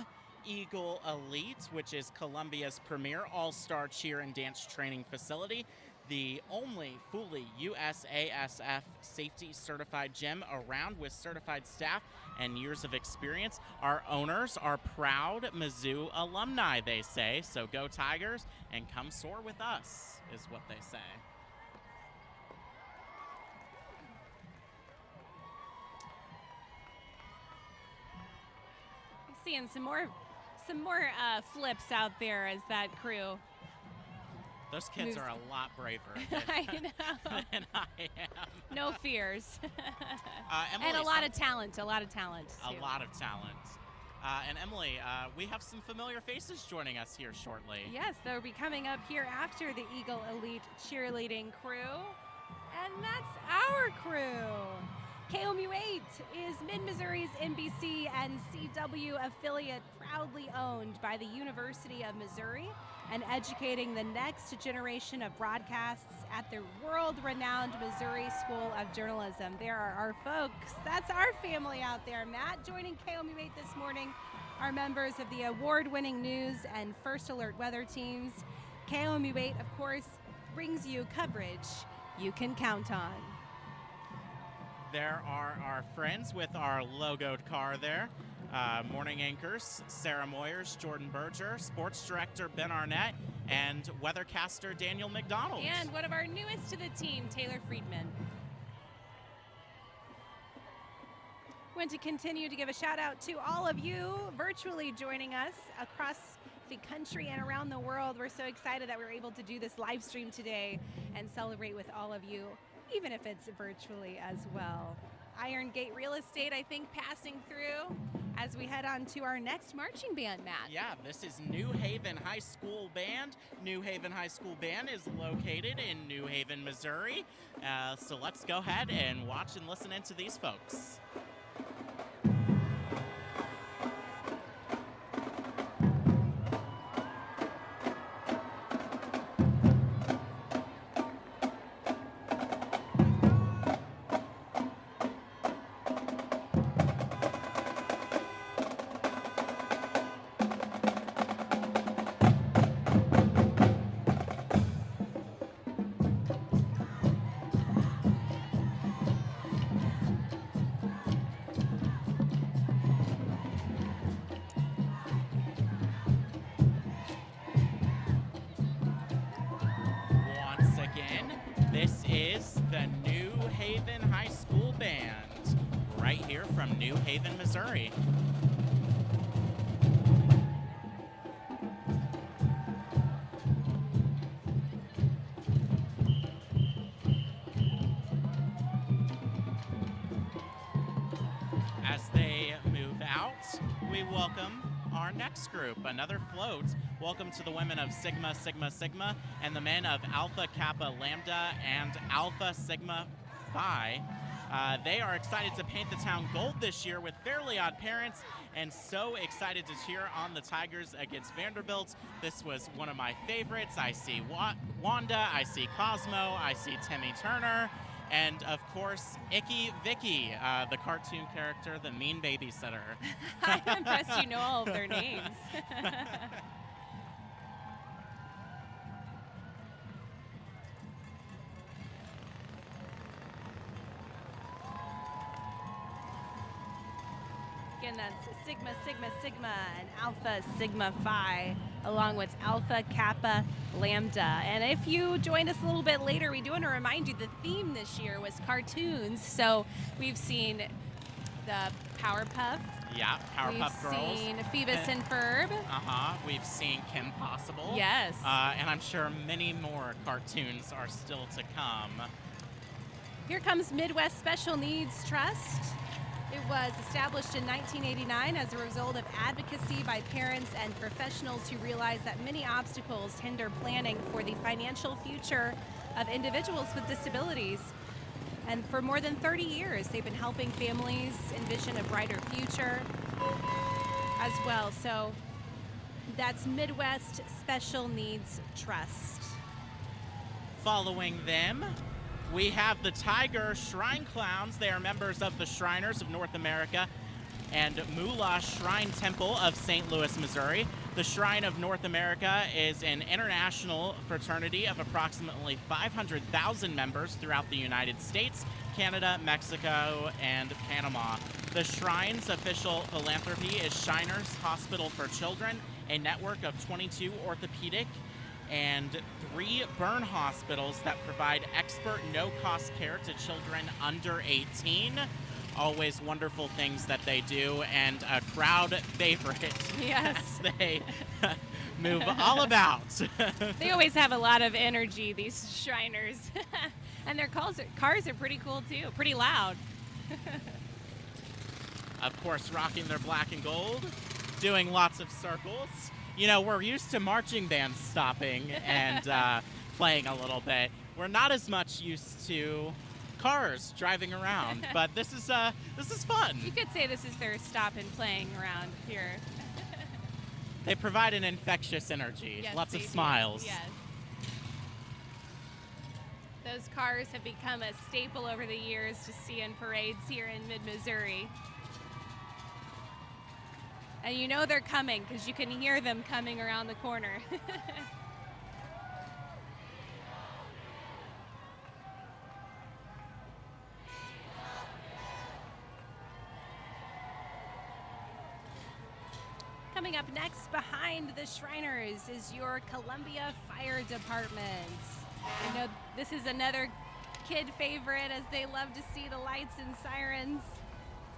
Eagle Elite, which is Columbia's premier all-star cheer and dance training facility. The only fully USASF safety certified gym around with certified staff and years of experience. Our owners are proud Mizzou alumni, they say. So go Tigers and come soar with us, is what they say. Seeing some more flips out there as that crew. Those kids are a lot braver I know. than I am. No fears. Emily, and a lot of talent. A lot of talent. A too. lot of talent. And Emily, we have some familiar faces joining us here shortly. Yes, they'll be coming up here after the Eagle Elite cheerleading crew. And that's our crew. KOMU8 is Mid-Missouri's NBC and CW affiliate, proudly owned by the University of Missouri and educating the next generation of broadcasts at the world-renowned Missouri School of Journalism. There are our folks. That's our family out there. Matt joining KOMU8 this morning are members of the award-winning news and First Alert weather teams. KOMU8, of course, brings you coverage you can count on. There are our friends with our logoed car there. Morning anchors, Sarah Moyers, Jordan Berger, sports director Ben Arnett, and weathercaster Daniel McDonald. And one of our newest to the team, Taylor Friedman. Want to continue to give a shout out to all of you virtually joining us across the country and around the world. We're so excited that we were able to do this live stream today and celebrate with all of you, even if it's virtually as well. Iron Gate Real Estate, I think, passing through as we head on to our next marching band, Matt. Yeah, this is New Haven High School Band. New Haven High School Band is located in New Haven, Missouri. So let's go ahead and watch and listen into these folks. This is the New Haven High School Band, right here from New Haven, Missouri. we welcome our next group, another float. Welcome to the women of Sigma, Sigma, Sigma, and the men of Alpha, Kappa, Lambda, and Alpha, Sigma, Phi. They are excited to paint the town gold this year with fairly odd parents, and so excited to cheer on the Tigers against Vanderbilt. This was one of my favorites. I see Wanda, I see Cosmo, I see Timmy Turner, and of course, Icky Vicky, the cartoon character, the mean babysitter. I'm impressed you know all of their names. Again, that's Sigma, Sigma, Sigma, and Alpha, Sigma, Phi, along with Alpha, Kappa, Lambda. And if you joined us a little bit later, we do want to remind you the theme this year was cartoons. So we've seen the Powerpuff. Yeah, Powerpuff Girls. We've seen Phoebus and Ferb. We've seen Kim Possible. Yes. And I'm sure many more cartoons are still to come. Here comes Midwest Special Needs Trust. It was established in 1989 as a result of advocacy by parents and professionals who realized that many obstacles hinder planning for the financial future of individuals with disabilities. And for more than 30 years, they've been helping families envision a brighter future as well. So that's Midwest Special Needs Trust. Following them, we have the Tiger Shrine Clowns. They are members of the Shriners of North America and Moolah Shrine Temple of St. Louis, Missouri. The Shrine of North America is an international fraternity of approximately 500,000 members throughout the United States, Canada, Mexico, and Panama. The Shrine's official philanthropy is Shiners Hospital for Children, a network of 22 orthopedic and 3 burn hospitals that provide expert no-cost care to children under 18. Always wonderful things that they do, and a crowd favorite. Yes. As they move all about. They always have a lot of energy, these Shriners. And their cars are pretty cool too, pretty loud. Of course, rocking their black and gold, doing lots of circles. You know, we're used to marching bands stopping and playing a little bit. We're not as much used to cars driving around, but this is fun. You could say this is their stop and playing around here. They provide an infectious energy, Yes, lots they of do. smiles. Yes. Those cars have become a staple over the years to see in parades here in mid-Missouri. And you know they're coming because you can hear them coming around the corner. Coming up next behind the Shriners is your Columbia Fire Department. I know this is another kid favorite as they love to see the lights and sirens.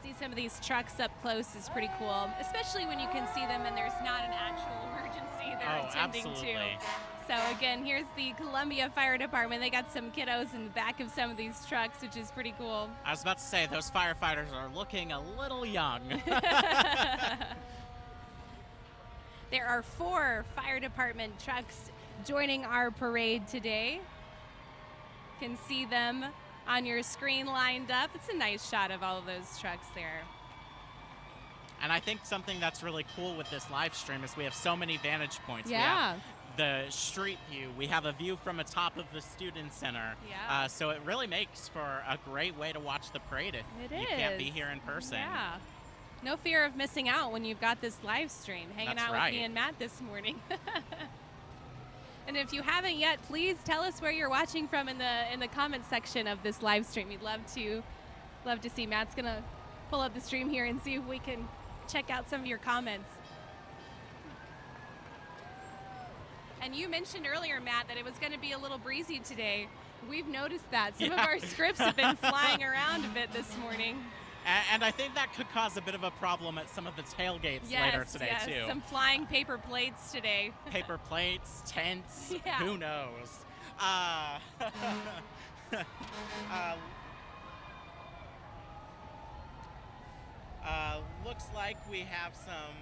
See some of these trucks up close is pretty cool, especially when you can see them and there's not an actual emergency they're attending absolutely. to. So again, here's the Columbia Fire Department. They got some kiddos in the back of some of these trucks, which is pretty cool. I was about to say, those firefighters are looking a little young. There are 4 fire department trucks joining our parade today. You can see them on your screen lined up. It's a nice shot of all of those trucks there. And I think something that's really cool with this live stream is we have so many vantage points. Yeah. We have the street view. We have a view from atop of the student center. Yeah. So it really makes for a great way to watch the parade if you can't be here in person. Yeah. No fear of missing out when you've got this live stream hanging That's out right. with me and Matt this morning. And if you haven't yet, please tell us where you're watching from in the comment section of this live stream. We'd love to see. Matt's gonna pull up the stream here and see if we can check out some of your comments. And you mentioned earlier, Matt, that it was going to be a little breezy today. We've noticed that. Some of our scripts have been flying around a bit this morning. And I think that could cause a bit of a problem at some of the tailgates later today, too. Some flying paper plates today. Paper plates, tents, Yeah. who knows? Looks like we have some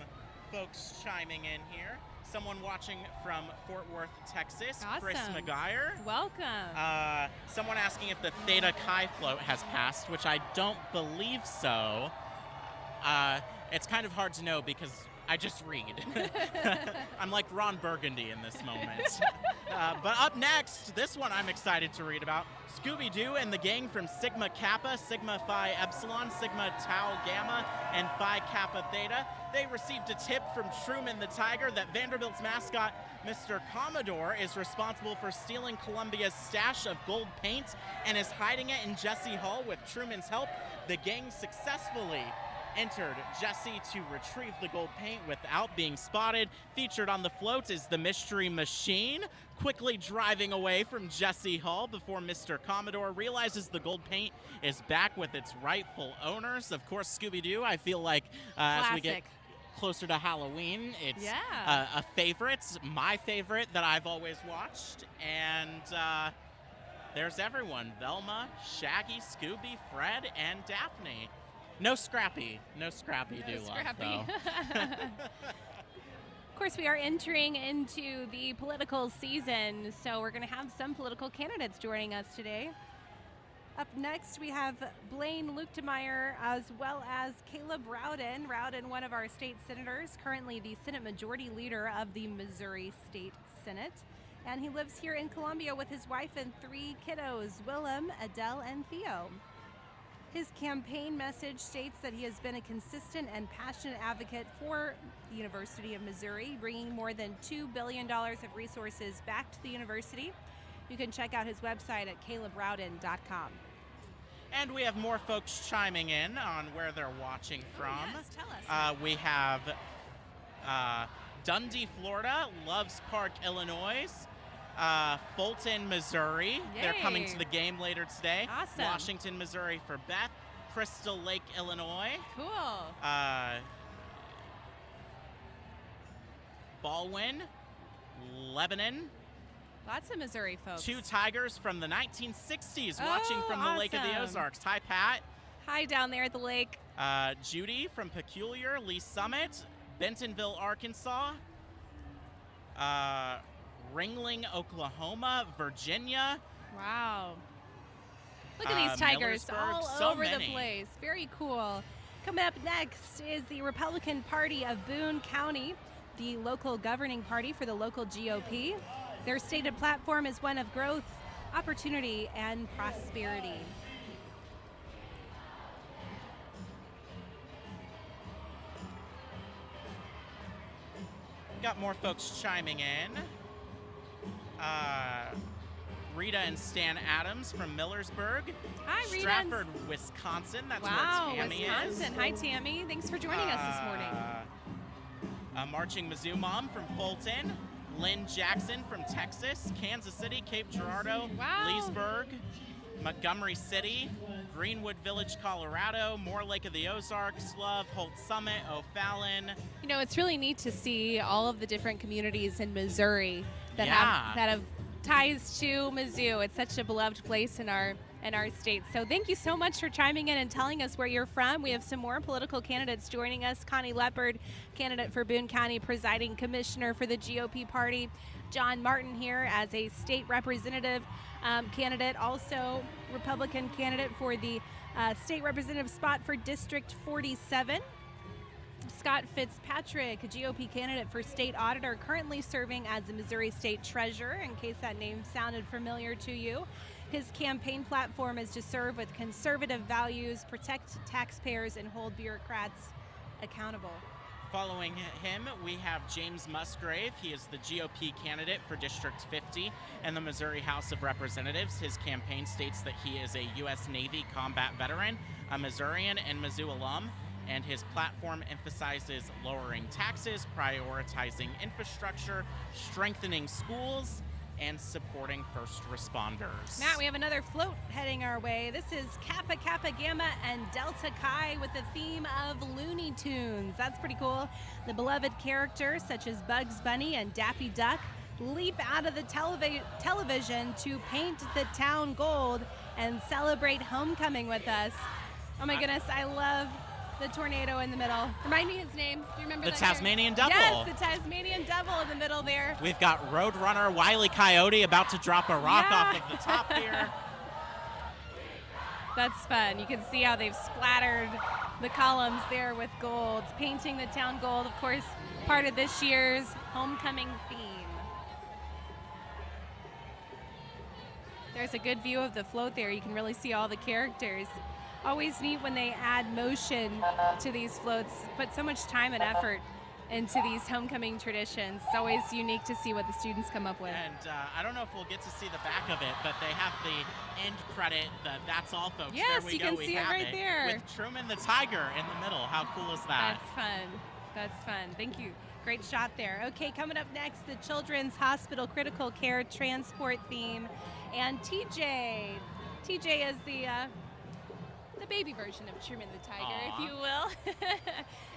folks chiming in here. Someone watching from Fort Worth, Texas, Chris Awesome. McGuire. Welcome. Someone asking if the Theta Chi float has passed, which I don't believe so. It's kind of hard to know because I just read. I'm like Ron Burgundy in this moment. But up next, this one I'm excited to read about. Scooby-Doo and the gang from Sigma Kappa, Sigma Phi Epsilon, Sigma Tau Gamma, and Phi Kappa Theta. They received a tip from Truman the Tiger that Vanderbilt's mascot, Mr. Commodore, is responsible for stealing Columbia's stash of gold paint and is hiding it in Jesse Hall. With Truman's help, the gang successfully entered Jesse to retrieve the gold paint without being spotted. Featured on the float is the Mystery Machine, quickly driving away from Jesse Hall before Mr. Commodore realizes the gold paint is back with its rightful owners. Of course, Scooby-Doo, I feel like as we get closer to Halloween, it's a favorite, my favorite that I've always watched. And there's everyone, Velma, Shaggy, Scooby, Fred, and Daphne. No Scrappy Doo-Love, though. Of course, we are entering into the political season, so we're going to have some political candidates joining us today. Up next, we have Blaine Luetkemeyer as well as Caleb Rowden. Rowden, one of our state senators, currently the Senate Majority Leader of the Missouri State Senate. And he lives here in Columbia with his wife and 3 kiddos, Willem, Adele, and Theo. His campaign message states that he has been a consistent and passionate advocate for the University of Missouri, bringing more than $2 billion of resources back to the university. You can check out his website at calebrowden.com. And we have more folks chiming in on where they're watching from. Yes, tell us. We have Dundee, Florida, Loves Park, Illinois, Fulton, Missouri. Yay. They're coming to the game later today. Awesome. Washington, Missouri for Beth. Crystal Lake, Illinois. Cool. Baldwin, Lebanon. Lots of Missouri folks. 2 Tigers from the 1960s watching from the Lake of the awesome. Ozarks. Hi, Pat. Hi down there at the lake. Judy from Peculiar, Lee Summit, Bentonville, Arkansas. Ringling, Oklahoma, Virginia. Wow. Look at these Tigers all so over many. the place. Very cool. Coming up next is the Republican Party of Boone County, the local governing party for the local GOP. Their stated platform is one of growth, opportunity, and prosperity. Got more folks chiming in. Rita and Stan Adams from Millersburg. Hi, Rita. Stratford, Wisconsin. That's Wow, where Tammy Wisconsin. is. Hi, Tammy. Thanks for joining us this morning. Marching Mizzou mom from Fulton. Lynn Jackson from Texas. Kansas City, Cape Girardeau, Wow. Leesburg, Montgomery City, Greenwood Village, Colorado, Moore Lake of the Ozarks, Love, Holt Summit, O'Fallon. You know, it's really neat to see all of the different communities in Missouri that have ties to Mizzou. It's such a beloved place in our state. So thank you so much for chiming in and telling us where you're from. We have some more political candidates joining us. Connie Leopard, candidate for Boone County, presiding commissioner for the GOP party. John Martin here as a state representative candidate, also Republican candidate for the state representative spot for District 47. Scott Fitzpatrick, a GOP candidate for state auditor, currently serving as the Missouri State Treasurer, in case that name sounded familiar to you. His campaign platform is to serve with conservative values, protect taxpayers, and hold bureaucrats accountable. Following him, we have James Musgrave. He is the GOP candidate for District 50 and the Missouri House of Representatives. His campaign states that he is a U.S. Navy combat veteran, a Missourian, and Mizzou alum, and his platform emphasizes lowering taxes, prioritizing infrastructure, strengthening schools, and supporting first responders. Matt, we have another float heading our way. This is Kappa Kappa Gamma and Delta Chi with the theme of Looney Tunes. That's pretty cool. The beloved characters such as Bugs Bunny and Daffy Duck leap out of the television to paint the town gold and celebrate homecoming with us. Oh my goodness, I love the tornado in the middle. Remind me his name. Do you remember The that Tasmanian character? Devil. Yes, the Tasmanian Devil in the middle there. We've got Roadrunner Wile E. Coyote about to drop a rock Yeah. off of the top here. That's fun. You can see how they've splattered the columns there with gold, painting the town gold, of course, part of this year's homecoming theme. There's a good view of the float there. You can really see all the characters. Always neat when they add motion to these floats, put so much time and effort into these homecoming traditions. It's always unique to see what the students come up with. And I don't know if we'll get to see the back of it, but they have the end credit, that's all, folks. Yes, there we you go. can We see it have right there. With Truman the Tiger in the middle. How cool is that? That's fun. That's fun. Thank you. Great shot there. Okay, coming up next, the Children's Hospital Critical Care Transport theme. And TJ. TJ is the baby version of Truman the Tiger, Aww. if you will.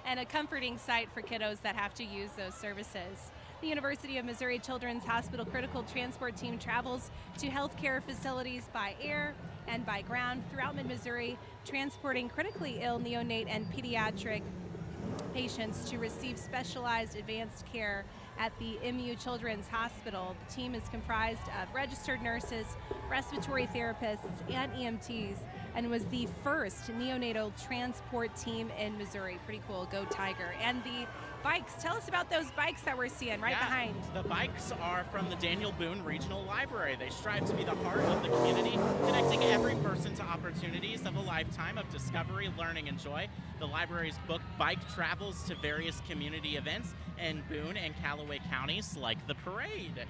And a comforting sight for kiddos that have to use those services. The University of Missouri Children's Hospital Critical Transport Team travels to healthcare facilities by air and by ground throughout mid-Missouri, transporting critically ill neonate and pediatric patients to receive specialized advanced care at the MU Children's Hospital. The team is comprised of registered nurses, respiratory therapists, and EMTs, and was the first neonatal transport team in Missouri. Pretty cool. Go Tiger. And the bikes. Tell us about those bikes that we're seeing right behind. The bikes are from the Daniel Boone Regional Library. They strive to be the heart of the community, connecting every person to opportunities of a lifetime of discovery, learning, and joy. The library's book bike travels to various community events in Boone and Callaway counties, like the parade.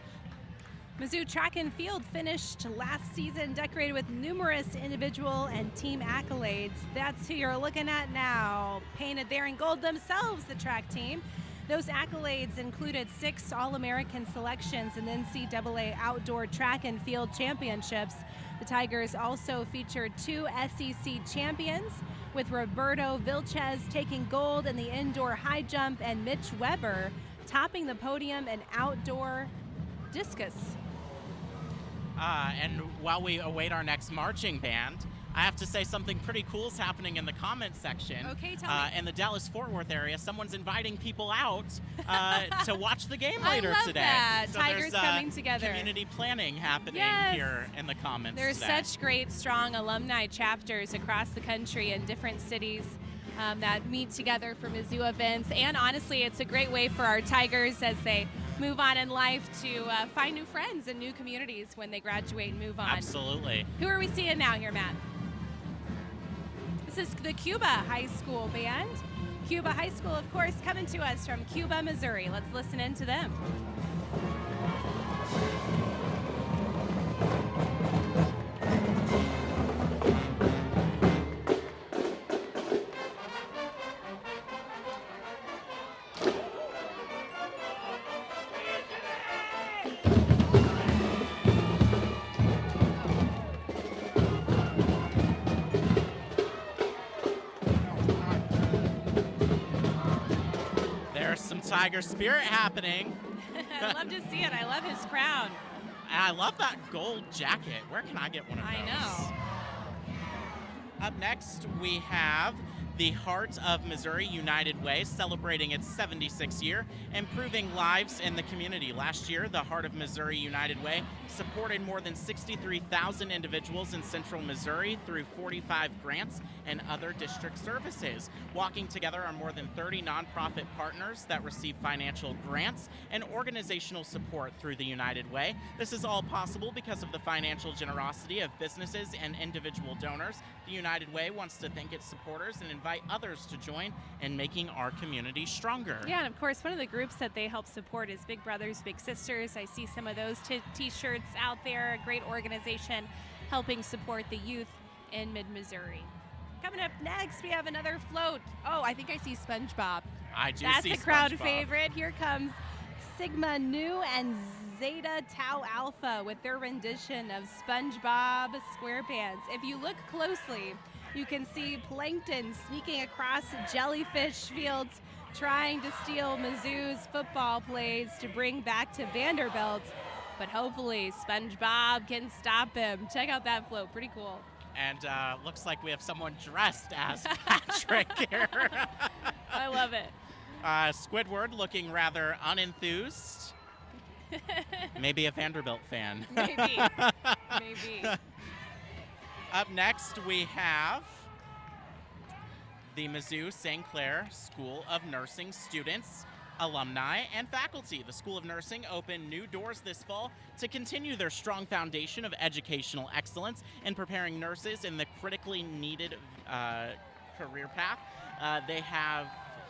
Mizzou track and field finished last season, decorated with numerous individual and team accolades. That's who you're looking at now. Painted there in gold themselves, the track team. Those accolades included 6 All-American selections in the NCAA Outdoor Track and Field Championships. The Tigers also featured 2 SEC champions, with Roberto Vilches taking gold in the indoor high jump and Mitch Weber topping the podium in outdoor discus. And while we await our next marching band, I have to say something pretty cool is happening in the comments section. Okay, tell me. In the Dallas-Fort Worth area, someone's inviting people out to watch the game I later love today. that. So Tigers there's, coming together. Community planning happening Yes. here in the comments There's today. such great, strong alumni chapters across the country in different cities that meet together for Mizzou events. And honestly, it's a great way for our Tigers as they move on in life to find new friends and new communities when they graduate and move on. Absolutely. Who are we seeing now here, Matt? This is the Cuba High School band. Cuba High School, of course, coming to us from Cuba, Missouri. Let's listen in to them. There's some Tiger spirit happening. I'd love to see it. I love his crown. And I love that gold jacket. Where can I get one of those? I know. Up next, we have the Heart of Missouri United Way celebrating its 76th year, improving lives in the community. Last year, the Heart of Missouri United Way supported more than 63,000 individuals in central Missouri through 45 grants and other district services. Walking together are more than 30 nonprofit partners that receive financial grants and organizational support through the United Way. This is all possible because of the financial generosity of businesses and individual donors. The United Way wants to thank its supporters and invite others to join in making our community stronger. Yeah, and of course, one of the groups that they help support is Big Brothers Big Sisters. I see some of those t-shirts out there. A great organization helping support the youth in mid-Missouri. Coming up next, we have another float. Oh, I think I see SpongeBob. I do That's see a crowd SpongeBob. favorite. Here comes Sigma Nu and Zeta Tau Alpha with their rendition of SpongeBob SquarePants. If you look closely, you can see plankton sneaking across jellyfish fields, trying to steal Mizzou's football plays to bring back to Vanderbilt. But hopefully SpongeBob can stop him. Check out that float, pretty cool. And looks like we have someone dressed as Patrick here. I love it. Squidward looking rather unenthused. Maybe a Vanderbilt fan. Maybe. Maybe. Up next, we have the Mizzou St. Clair School of Nursing students, alumni, and faculty. The School of Nursing opened new doors this fall to continue their strong foundation of educational excellence in preparing nurses in the critically needed career path. They have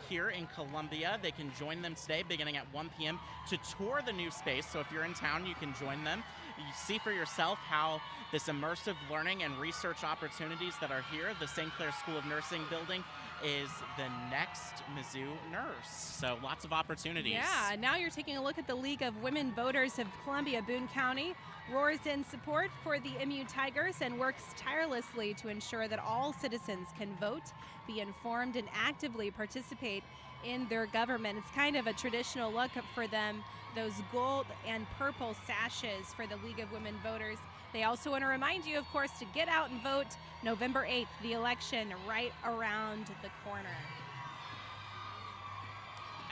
here in Columbia. They can join them today beginning at 1 p.m. to tour the new space. So if you're in town, you can join them. You see for yourself how this immersive learning and research opportunities that are here. The St. Clair School of Nursing building is the next Mizzou nurse. So lots of opportunities. Yeah, now you're taking a look at the League of Women Voters of Columbia Boone County. Roars in support for the MU Tigers and works tirelessly to ensure that all citizens can vote, be informed, and actively participate in their government. It's kind of a traditional look for them, those gold and purple sashes for the League of Women Voters. They also want to remind you, of course, to get out and vote November 8th, the election right around the corner.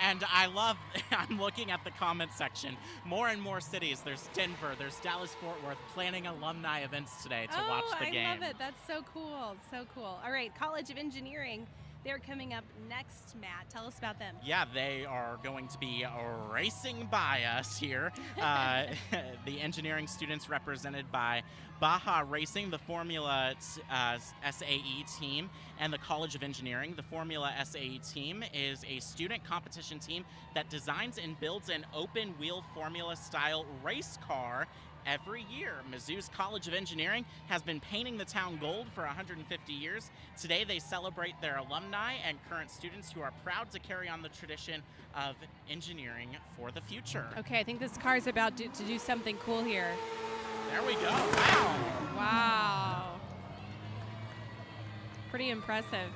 And I love, I'm looking at the comment section, more and more cities. There's Denver, there's Dallas-Fort Worth planning alumni events today to watch the game. I love it. That's so cool. So cool. All right, College of Engineering. They're coming up next, Matt. Tell us about them. Yeah, they are going to be racing by us here. The engineering students represented by Baja Racing, the Formula SAE team, and the College of Engineering. The Formula SAE team is a student competition team that designs and builds an open-wheel Formula-style race car every year. Mizzou's College of Engineering has been painting the town gold for 150 years. Today they celebrate their alumni and current students who are proud to carry on the tradition of engineering for the future. Okay, I think this car is about to do something cool here. There we go. Wow. Wow. Pretty impressive.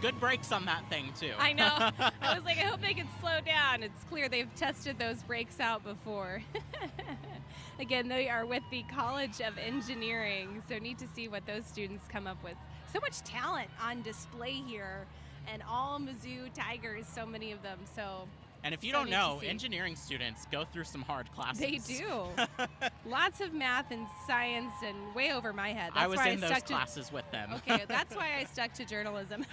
Good brakes on that thing, too. I know. I was like, I hope they can slow down. It's clear they've tested those brakes out before. Again, they are with the College of Engineering, so neat to see what those students come up with. So much talent on display here, and all Mizzou Tigers, so many of them. So. And if you don't know, engineering students go through some hard classes. They do. Lots of math and science and way over my head. That's I was why in those classes with them. Okay, that's why I stuck to journalism.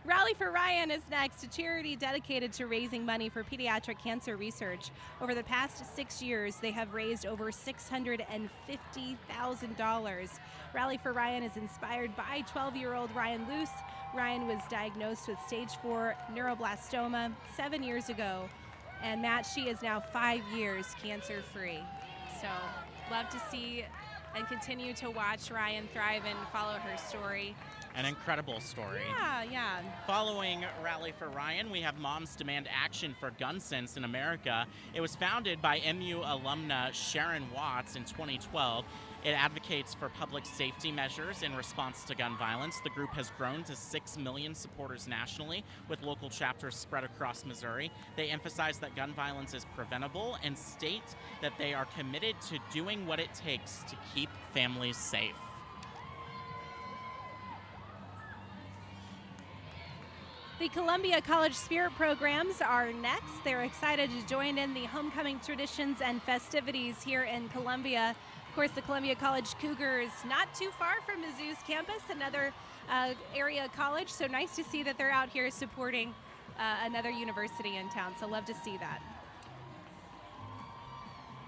Rally for Ryan is next, a charity dedicated to raising money for pediatric cancer research. Over the past 6 years, they have raised over $650,000. Rally for Ryan is inspired by 12-year-old Ryan Luce. Ryan was diagnosed with stage 4 neuroblastoma 7 years ago, and Matt, she is now 5 years cancer-free. So, love to see and continue to watch Ryan thrive and follow her story. An incredible story. Yeah. Following Rally for Ryan, we have Moms Demand Action for Gun Sense in America. It was founded by MU alumna Sharon Watts in 2012. It advocates for public safety measures in response to gun violence. The group has grown to 6 million supporters nationally, with local chapters spread across Missouri. They emphasize that gun violence is preventable and state that they are committed to doing what it takes to keep families safe. The Columbia College Spirit programs are next. They're excited to join in the homecoming traditions and festivities here in Columbia. Of course, the Columbia College Cougars not too far from Mizzou's campus, another area college. So nice to see that they're out here supporting another university in town. So love to see that.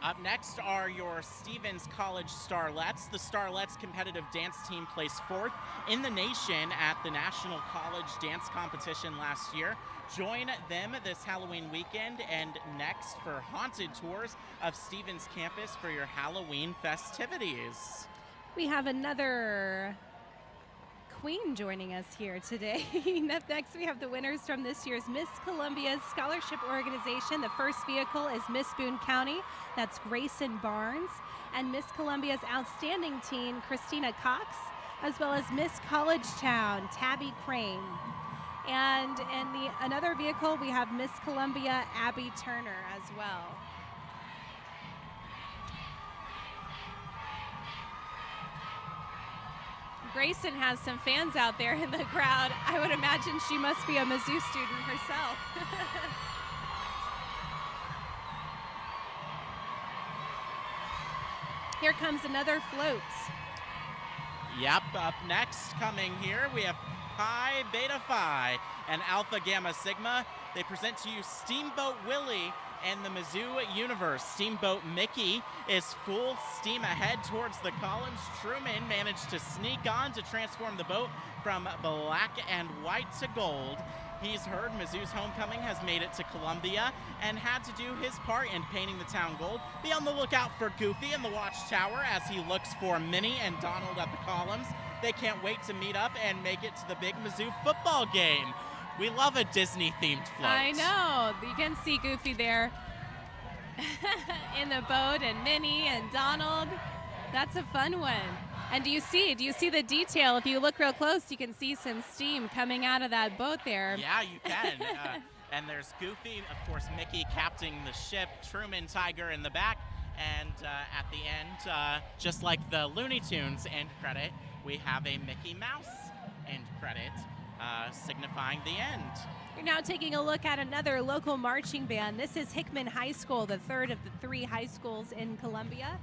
Up next are your Stevens College Starlets. The Starlets competitive dance team placed 4th in the nation at the National College Dance Competition last year. Join them this Halloween weekend and next for haunted tours of Stevens campus for your Halloween festivities. We have another queen joining us here today. Next, we have the winners from this year's Miss Columbia Scholarship Organization. The first vehicle is Miss Boone County. That's Grayson Barnes. And Miss Columbia's outstanding teen, Christina Cox, as well as Miss College Town, Tabby Crane. And in another vehicle, we have Miss Columbia, Abby Turner as well. Grayson has some fans out there in the crowd. I would imagine she must be a Mizzou student herself. Here comes another float. Yep, up next coming here, we have Pi Beta Phi and Alpha Gamma Sigma. They present to you Steamboat Willie and the Mizzou Universe. Steamboat Mickey is full steam ahead towards the columns. Truman managed to sneak on to transform the boat from black and white to gold. He's heard Mizzou's homecoming has made it to Columbia and had to do his part in painting the town gold. Be on the lookout for Goofy in the watchtower as he looks for Minnie and Donald at the columns. They can't wait to meet up and make it to the big Mizzou football game. We love a Disney-themed float. I know. You can see Goofy there in the boat, and Minnie and Donald. That's a fun one. And do you see the detail? If you look real close, you can see some steam coming out of that boat there. Yeah, you can. And there's Goofy, of course, Mickey captaining the ship, Truman, Tiger in the back, and at the end, just like the Looney Tunes end credit, we have a Mickey Mouse end credit, signifying the end. You're now taking a look at another local marching band. This is Hickman High School, the third of the 3 high schools in Columbia.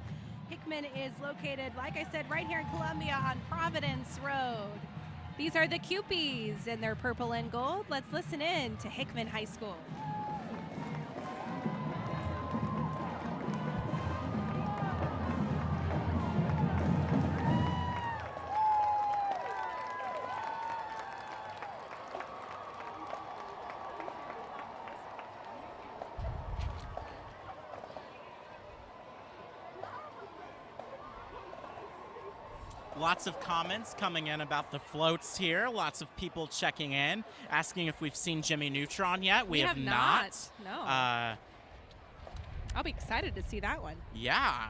Hickman is located, like I said, right here in Columbia on Providence Road. These are the Cupies in their purple and gold. Let's listen in to Hickman High School. Lots of comments coming in about the floats here. Lots of people checking in, asking if we've seen Jimmy Neutron yet. We have not. No. I'll be excited to see that one. Yeah.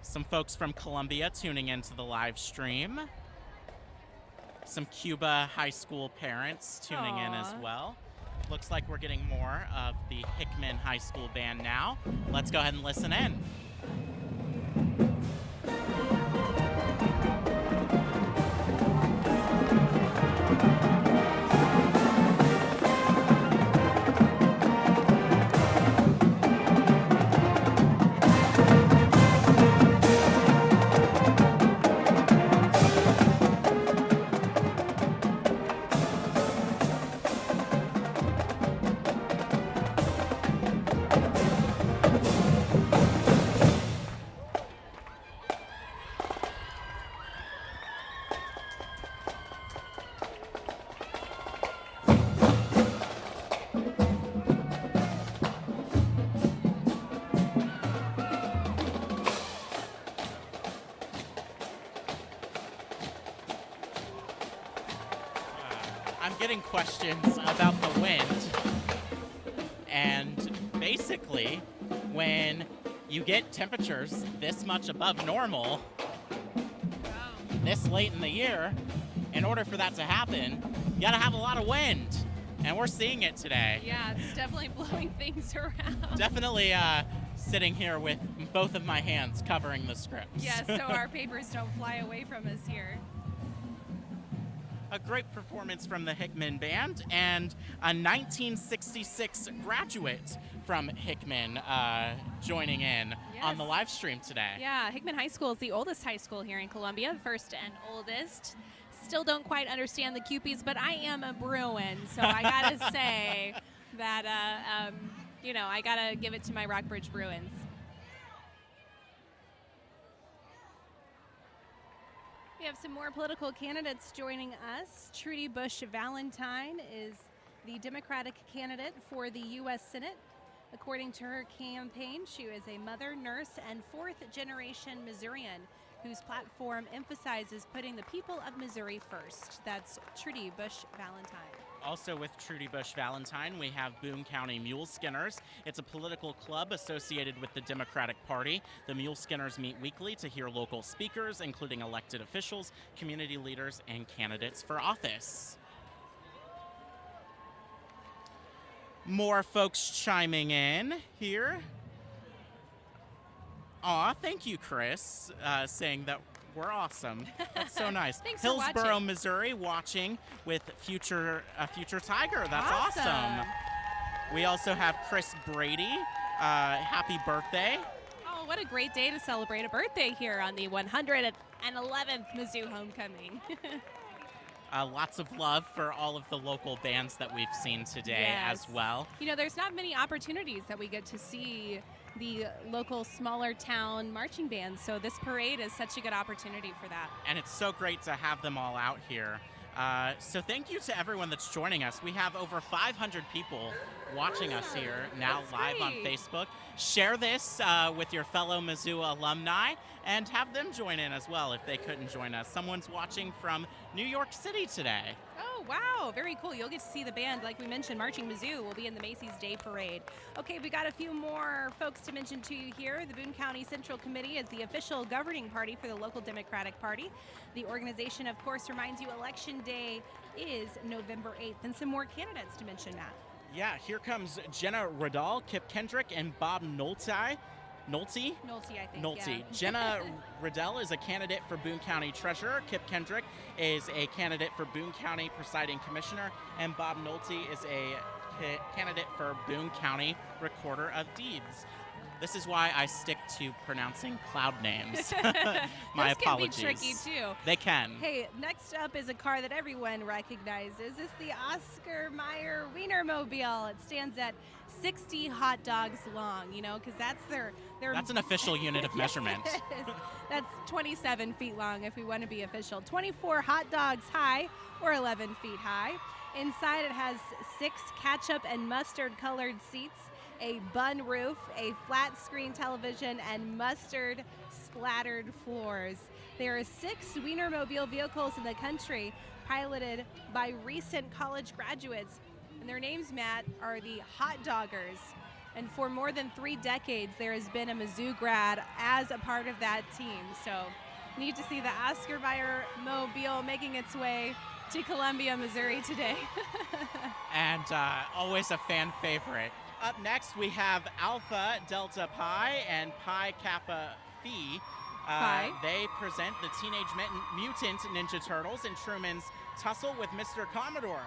Some folks from Columbia tuning into the live stream. Some Cuba high school parents tuning in as well. Looks like we're getting more of the Hickman High School band now. Let's go ahead and listen in. Getting questions about the wind, and basically when you get temperatures this much above normal this late in the year, in order for that to happen, you gotta have a lot of wind, and we're seeing it today. Yeah, it's definitely blowing things around. Definitely sitting here with both of my hands covering the scripts. Yeah, so our papers don't fly away from us here. A great performance from the Hickman Band, and a 1966 graduate from Hickman joining in on the live stream today. Yeah, Hickman High School is the oldest high school here in Columbia, the first and oldest. Still don't quite understand the Cupies, but I am a Bruin, so I gotta say that, I gotta give it to my Rockbridge Bruins. We have some more political candidates joining us. Trudy Bush Valentine is the Democratic candidate for the U.S. Senate. According to her campaign, she is a mother, nurse, and fourth-generation Missourian whose platform emphasizes putting the people of Missouri first. That's Trudy Bush Valentine. Also with Trudy Bush Valentine, we have Boone County Mule Skinners. It's a political club associated with the Democratic Party. The Mule Skinners meet weekly to hear local speakers, including elected officials, community leaders, and candidates for office. More folks chiming in here. Aw, thank you, Chris, saying that We're awesome. That's so nice. Thanks for Hillsboro, watching. Missouri, watching with future Tiger. That's awesome. We also have Chris Brady. Happy birthday. Oh, what a great day to celebrate a birthday here on the 111th Mizzou homecoming. Lots of love for all of the local bands that we've seen today as well. You know, there's not many opportunities that we get to see the local smaller town marching bands, so this parade is such a good opportunity for that. And it's so great to have them all out here. So thank you to everyone that's joining us. We have over 500 people watching us here now live on Facebook. Share this with your fellow Mizzou alumni and have them join in as well if they couldn't join us. Someone's watching from New York City today. Oh, wow. Very cool. You'll get to see the band, like we mentioned, Marching Mizzou will be in the Macy's Day Parade. Okay, we got a few more folks to mention to you here. The Boone County Central Committee is the official governing party for the local Democratic Party. The organization, of course, reminds you Election Day is November 8th. And some more candidates to mention, Matt. Yeah, here comes Jenna Riddall, Kip Kendrick, and Bob Nolte, I think. Nolte. Yeah. Jenna Riddell is a candidate for Boone County Treasurer. Kip Kendrick is a candidate for Boone County Presiding Commissioner. And Bob Nolte is a candidate for Boone County Recorder of Deeds. This is why I stick to pronouncing cloud names. My apologies. This can be tricky, too. They can. Hey, next up is a car that everyone recognizes. It's the Oscar Mayer Wienermobile. It stands at 60 hot dogs long, you know, because that's their... That's an official unit of measurement. That's 27 feet long if we want to be official. 24 hot dogs high or 11 feet high. Inside it has 6 ketchup and mustard colored seats, a bun roof, a flat screen television, and mustard splattered floors. There are 6 Wienermobile vehicles in the country piloted by recent college graduates. And their names, Matt, are the Hot Doggers. And for more than 3 decades, there has been a Mizzou grad as a part of that team. So neat to see the Oscar Mayer Mobile making its way to Columbia, Missouri today. And always a fan favorite. Up next, we have Alpha Delta Pi and Pi Kappa Phi. They present the Teenage Mutant Ninja Turtles in Truman's tussle with Mr. Commodore.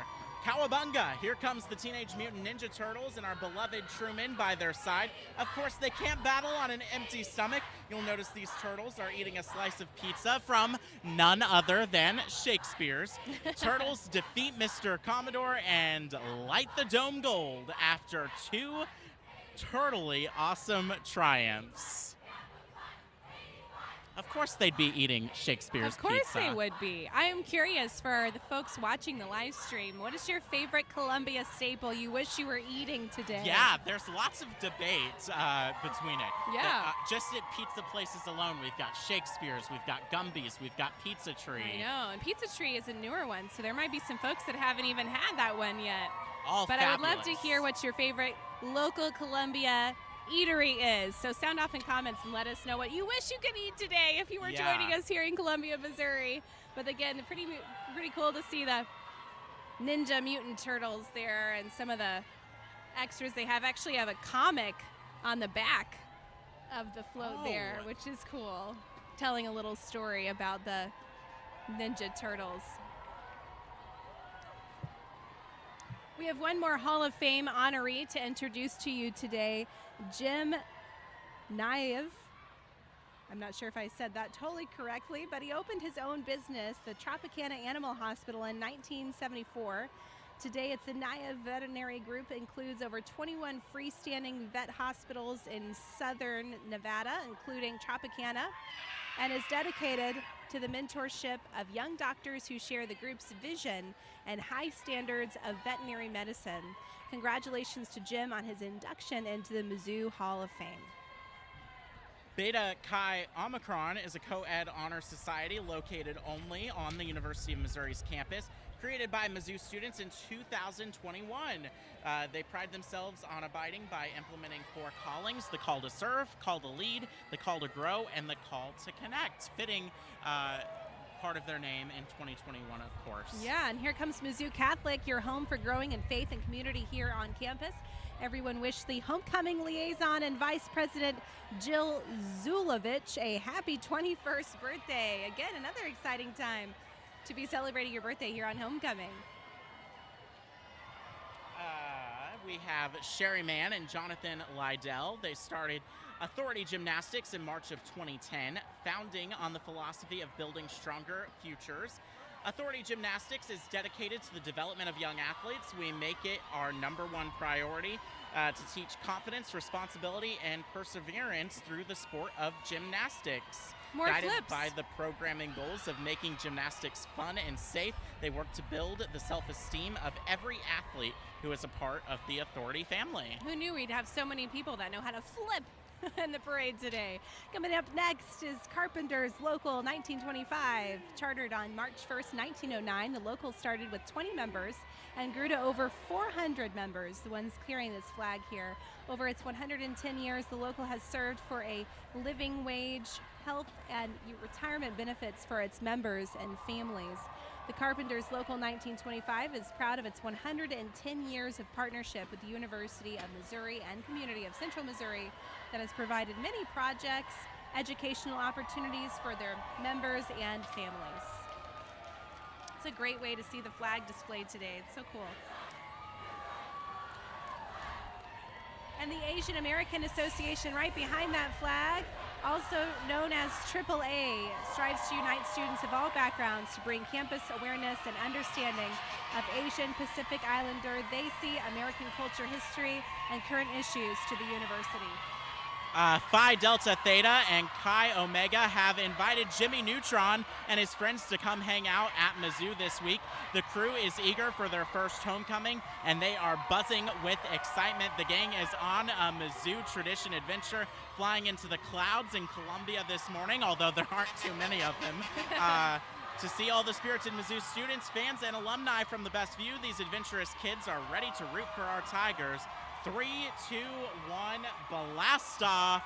Cowabunga! Here comes the Teenage Mutant Ninja Turtles and our beloved Truman by their side. Of course, they can't battle on an empty stomach. You'll notice these turtles are eating a slice of pizza from none other than Shakespeare's. Turtles defeat Mr. Commodore and light the dome gold after 2 turtly awesome triumphs. Of course they'd be eating Shakespeare's pizza. Of course they would be. I am curious for the folks watching the live stream, what is your favorite Columbia staple you wish you were eating today? Yeah, there's lots of debate between it. Yeah. Just at pizza places alone, we've got Shakespeare's, we've got Gumby's, we've got Pizza Tree. I know, and Pizza Tree is a newer one, so there might be some folks that haven't even had that one yet. All But fabulous. I would love to hear what your favorite local Columbia eatery is. So sound off in comments and let us know what you wish you could eat today if you were joining us here in Columbia, Missouri. But again, pretty cool to see the Ninja Mutant Turtles there and some of the extras they have. Actually have a comic on the back of the float there, which is cool, telling a little story about the Ninja Turtles. We have one more Hall of Fame honoree to introduce to you today, Jim Naive. I'm not sure if I said that totally correctly, but he opened his own business, the Tropicana Animal Hospital, in 1974. Today, it's the Naive Veterinary Group, includes over 21 freestanding vet hospitals in southern Nevada, including Tropicana, and is dedicated to the mentorship of young doctors who share the group's vision and high standards of veterinary medicine. Congratulations to Jim on his induction into the Mizzou Hall of Fame. Beta Chi Omicron is a co-ed honor society located only on the University of Missouri's campus, created by Mizzou students in 2021. They pride themselves on abiding by implementing 4 callings: the call to serve, call to lead, the call to grow, and the call to connect, fitting part of their name in 2021, of course. Yeah, and here comes Mizzou Catholic, your home for growing in faith and community here on campus. everyone wish the homecoming liaison and Vice President Jill Zulovich a happy 21st birthday. Again, another exciting time to be celebrating your birthday here on homecoming. We have Sherry Mann and Jonathan Lydell. They started Authority Gymnastics in March of 2010, founding on the philosophy of building stronger futures. Authority Gymnastics is dedicated to the development of young athletes. We make it our #1 priority to teach confidence, responsibility, and perseverance through the sport of gymnastics. More Guided flips. by the programming goals of making gymnastics fun and safe, they work to build the self-esteem of every athlete who is a part of the Authority family. Who knew we'd have so many people that know how to flip in the parade today? Coming up next is Carpenters Local 1925. Chartered on March 1st, 1909, the local started with 20 members and grew to over 400 members, the ones clearing this flag here. Over its 110 years, the local has served for a living wage, health, and retirement benefits for its members and families. The Carpenters Local 1925 is proud of its 110 years of partnership with the University of Missouri and Community of Central Missouri that has provided many projects, educational opportunities for their members and families. It's a great way to see the flag displayed today. It's so cool. And the Asian American Association right behind that flag, also known as AAA, strives to unite students of all backgrounds to bring campus awareness and understanding of Asian Pacific Islander. They see American culture, history, and current issues to the university. Phi Delta Theta and Chi Omega have invited Jimmy Neutron and his friends to come hang out at Mizzou this week. The crew is eager for their first homecoming, and they are buzzing with excitement. The gang is on a Mizzou tradition adventure, flying into the clouds in Columbia this morning, although there aren't too many of them. To see all the spirited Mizzou students, fans, and alumni from the best view, these adventurous kids are ready to root for our Tigers. 3, 2, 1, blast off.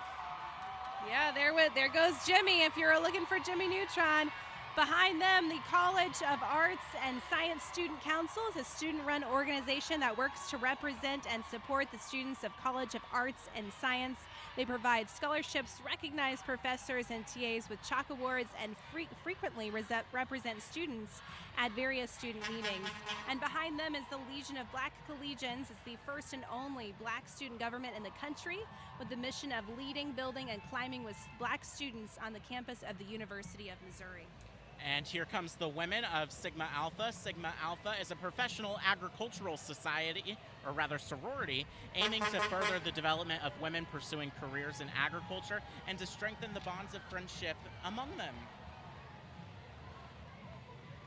Yeah, there goes Jimmy. If you're looking for Jimmy Neutron. Behind them, the College of Arts and Science Student Council is a student-run organization that works to represent and support the students of College of Arts and Science. They provide scholarships, recognize professors and TAs with chalk awards, and frequently represent students at various student meetings. And behind them is the Legion of Black Collegians. It's the first and only black student government in the country, with the mission of leading, building, and climbing with black students on the campus of the University of Missouri. And here comes the women of Sigma Alpha. Sigma Alpha is a professional agricultural society, or rather sorority, aiming to further the development of women pursuing careers in agriculture and to strengthen the bonds of friendship among them.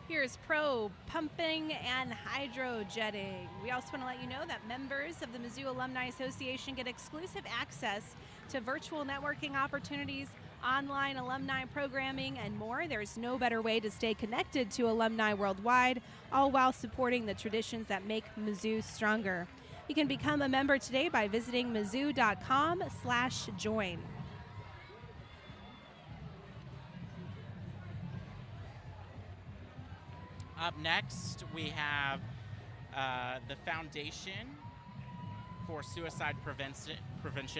Here's pro pumping and hydrojetting. We also want to let you know that members of the Mizzou Alumni Association get exclusive access to virtual networking opportunities, online alumni programming, and more. There's no better way to stay connected to alumni worldwide, all while supporting the traditions that make Mizzou stronger. You can become a member today by visiting mizzou.com/join. Up next, we have the Foundation for Suicide Prevention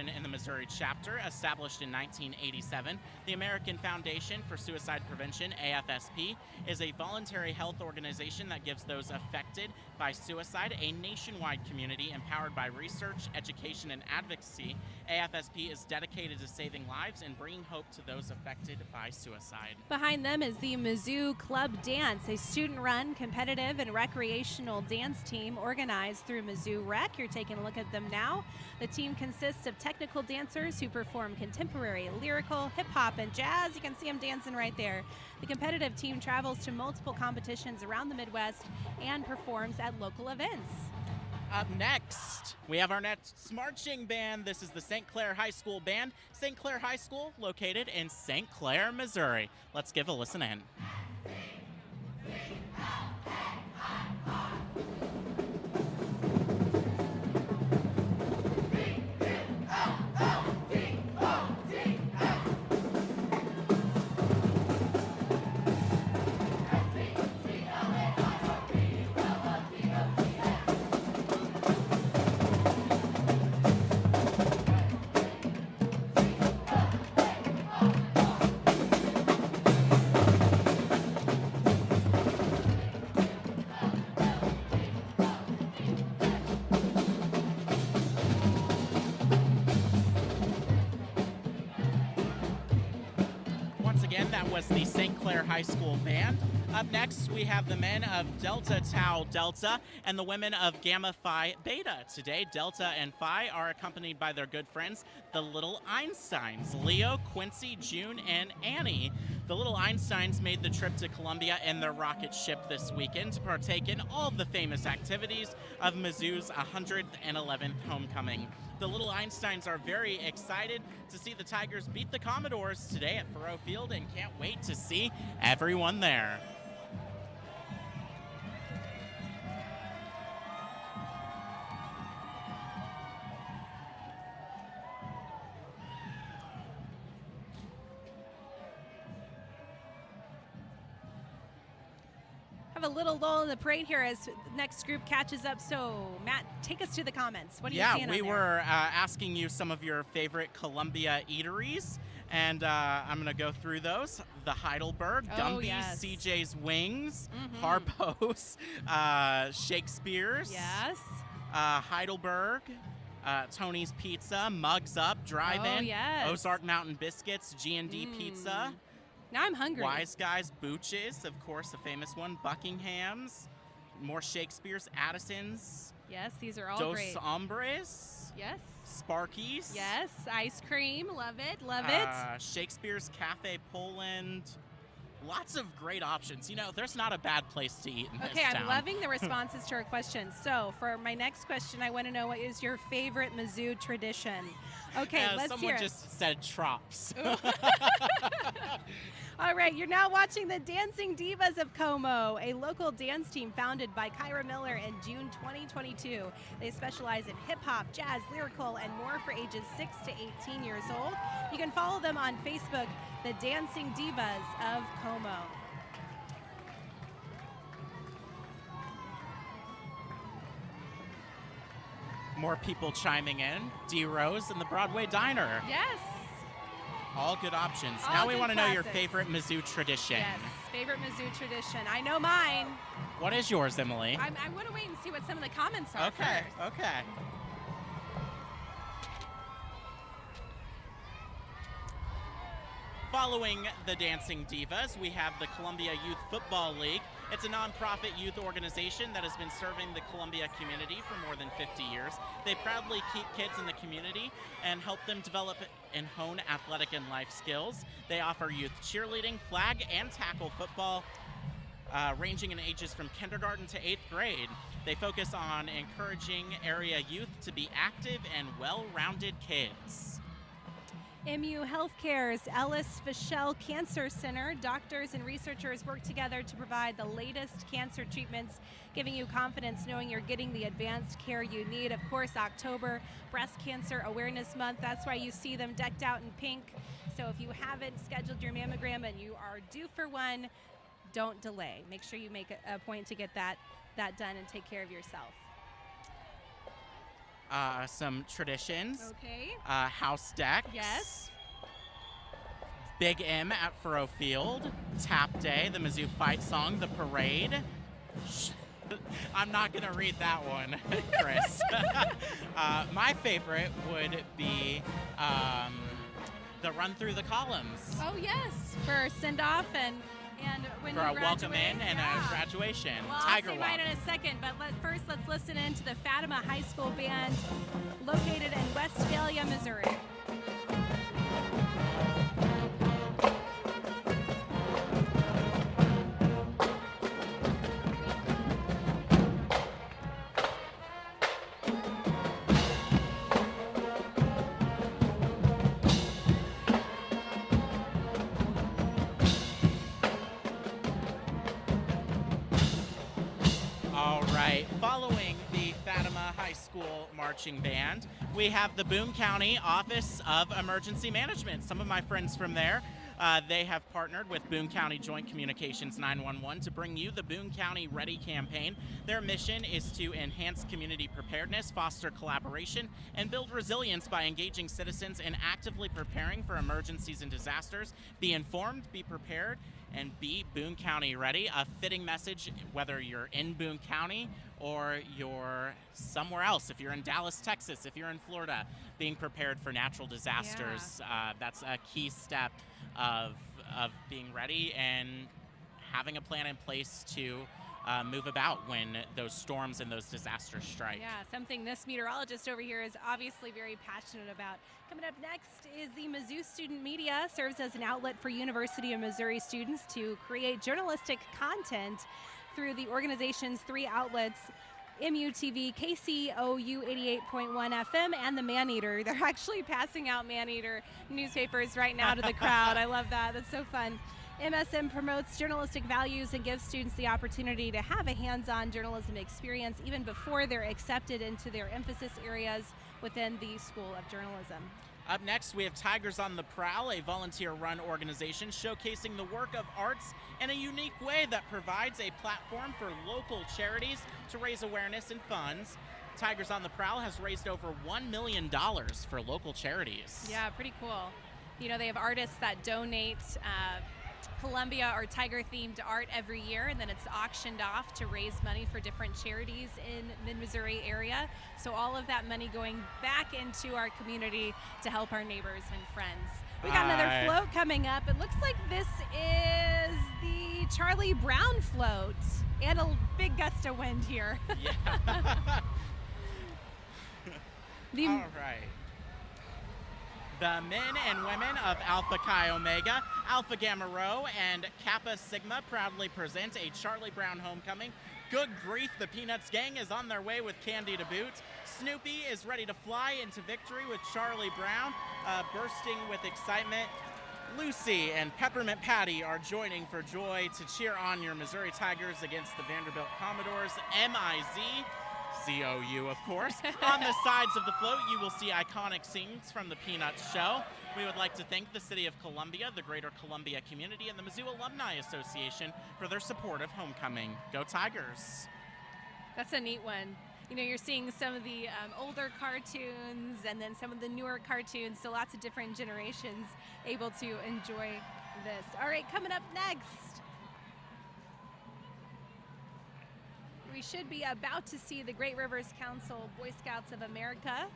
in the Missouri chapter, established in 1987. The American Foundation for Suicide Prevention, AFSP, is a voluntary health organization that gives those affected by suicide a nationwide community empowered by research, education, and advocacy. AFSP is dedicated to saving lives and bringing hope to those affected by suicide. Behind them is the Mizzou Club Dance, a student-run, competitive, and recreational dance team organized through Mizzou Rec. You're taking a look at them now. The team consists of technical dancers who perform contemporary, lyrical, hip-hop, and jazz. You can see them dancing right there. The competitive team travels to multiple competitions around the Midwest and performs at local events. Up next, we have our next marching band. This is the St. Clair High School Band. St. Clair High School, located in St. Clair, Missouri. Let's give a listen in. was the St. Clair High School Band. Up next, we have the men of Delta Tau Delta and the women of Gamma Phi Beta. Today, Delta and Phi are accompanied by their good friends, the Little Einsteins, Leo, Quincy, June, and Annie. The Little Einsteins made the trip to Columbia in their rocket ship this weekend to partake in all of the famous activities of Mizzou's 111th homecoming. The Little Einsteins are very excited to see the Tigers beat the Commodores today at Faurot Field and can't wait to see everyone there. Have a little lull in the parade here as the next group catches up. So, Matt, take us to the comments. What are you seeing on there? Yeah, we were asking you some of your favorite Columbia eateries, and I'm going to go through those. The Heidelberg, Gumby's, yes. CJ's Wings, Harpo's, Shakespeare's, Yes. Heidelberg, Tony's Pizza, Mugs Up, Drive-In, yes. Ozark Mountain Biscuits, G&D Pizza. Now I'm hungry. Wise Guys, Booch's, of course, a famous one. Buckingham's, more Shakespeare's, Addison's. Yes, these are all Dos great. Hombres. Yes. Sparky's. Yes, ice cream. Love it. Love it. Shakespeare's Cafe Poland. Lots of great options. You know, there's not a bad place to eat in this Okay, town. I'm loving the responses to our questions. So, for my next question, I want to know, what is your favorite Mizzou tradition? Okay, let's someone hear it. just said Trops. All right, you're now watching the Dancing Divas of Como, a local dance team founded by Kyra Miller in June 2022. They specialize in hip-hop, jazz, lyrical, and more for ages 6 to 18 years old. You can follow them on Facebook, the Dancing Divas of Como. More people chiming in. D. Rose and the Broadway Diner. Yes. All good options. All now we good want to know your classics. favorite Mizzou tradition. Yes, favorite Mizzou tradition. I know mine. What is yours, Emily? I want to wait and see what some of the comments are Okay, first. okay. Following the Dancing Divas, we have the Columbia Youth Football League. It's a nonprofit youth organization that has been serving the Columbia community for more than 50 years. They proudly keep kids in the community and help them develop and hone athletic and life skills. They offer youth cheerleading, flag, and tackle football, ranging in ages from kindergarten to 8th grade. They focus on encouraging area youth to be active and well-rounded kids. MU Healthcare's Ellis Fischel Cancer Center. Doctors and researchers work together to provide the latest cancer treatments, giving you confidence knowing you're getting the advanced care you need. Of course, October, Breast Cancer Awareness Month. That's why you see them decked out in pink. So if you haven't scheduled your mammogram and you are due for one, don't delay. Make sure you make a point to get that done and take care of yourself. Some traditions. Okay. House decks. Yes. Big M at Faurot Field. Tap Day, the Mizzou fight song, the parade. I'm not going to read that one, Chris. My favorite would be the run through the columns. Oh, yes. For send-off and when For you a welcome graduate. in and a graduation. Well, Tiger I'll say Walk. mine in a second, but first let's listen in to the Fatima High School Band located in Westphalia, Missouri. All right, following the Fatima High School Marching Band, we have the Boone County Office of Emergency Management. Some of my friends from there, they have partnered with Boone County Joint Communications 911 to bring you the Boone County Ready campaign. Their mission is to enhance community preparedness, foster collaboration, and build resilience by engaging citizens in actively preparing for emergencies and disasters. Be informed, be prepared, and be Boone County ready. A fitting message, whether you're in Boone County or you're somewhere else. If you're in Dallas, Texas, if you're in Florida, being prepared for natural disasters. That's a key step of of being ready and having a plan in place to move about when those storms and those disasters strike. Yeah, something this meteorologist over here is obviously very passionate about. Coming up next is the Mizzou Student Media, serves as an outlet for University of Missouri students to create journalistic content through the organization's 3 outlets, MUTV, KCOU 88.1 FM, and the Maneater. They're actually passing out Maneater newspapers right now to the crowd. I love that. That's so fun. MSM promotes journalistic values and gives students the opportunity to have a hands-on journalism experience even before they're accepted into their emphasis areas within the School of Journalism. Up next, we have Tigers on the Prowl, a volunteer-run organization showcasing the work of arts in a unique way that provides a platform for local charities to raise awareness and funds. Tigers on the Prowl has raised over $1 million for local charities. Yeah, pretty cool. You know, they have artists that donate Columbia or Tiger-themed art every year, and then it's auctioned off to raise money for different charities in the Missouri area. So all of that money going back into our community to help our neighbors and friends. We got another float coming up. It looks like this is the Charlie Brown float, and a big gust of wind here. Yeah. All right. The men and women of Alpha Chi Omega, Alpha Gamma Rho, and Kappa Sigma proudly present a Charlie Brown homecoming. Good grief, the Peanuts gang is on their way with candy to boot. Snoopy is ready to fly into victory with Charlie Brown, bursting with excitement. Lucy and Peppermint Patty are joining for joy to cheer on your Missouri Tigers against the Vanderbilt Commodores. MIZZOU, of course. On the sides of the float, you will see iconic scenes from the Peanuts show. We would like to thank the City of Columbia, the Greater Columbia community, and the Mizzou Alumni Association for their support of homecoming. Go Tigers! That's a neat one. You know, you're seeing some of the older cartoons and then some of the newer cartoons, so lots of different generations able to enjoy this. All right, coming up next, we should be about to see the Great Rivers Council Boy Scouts of America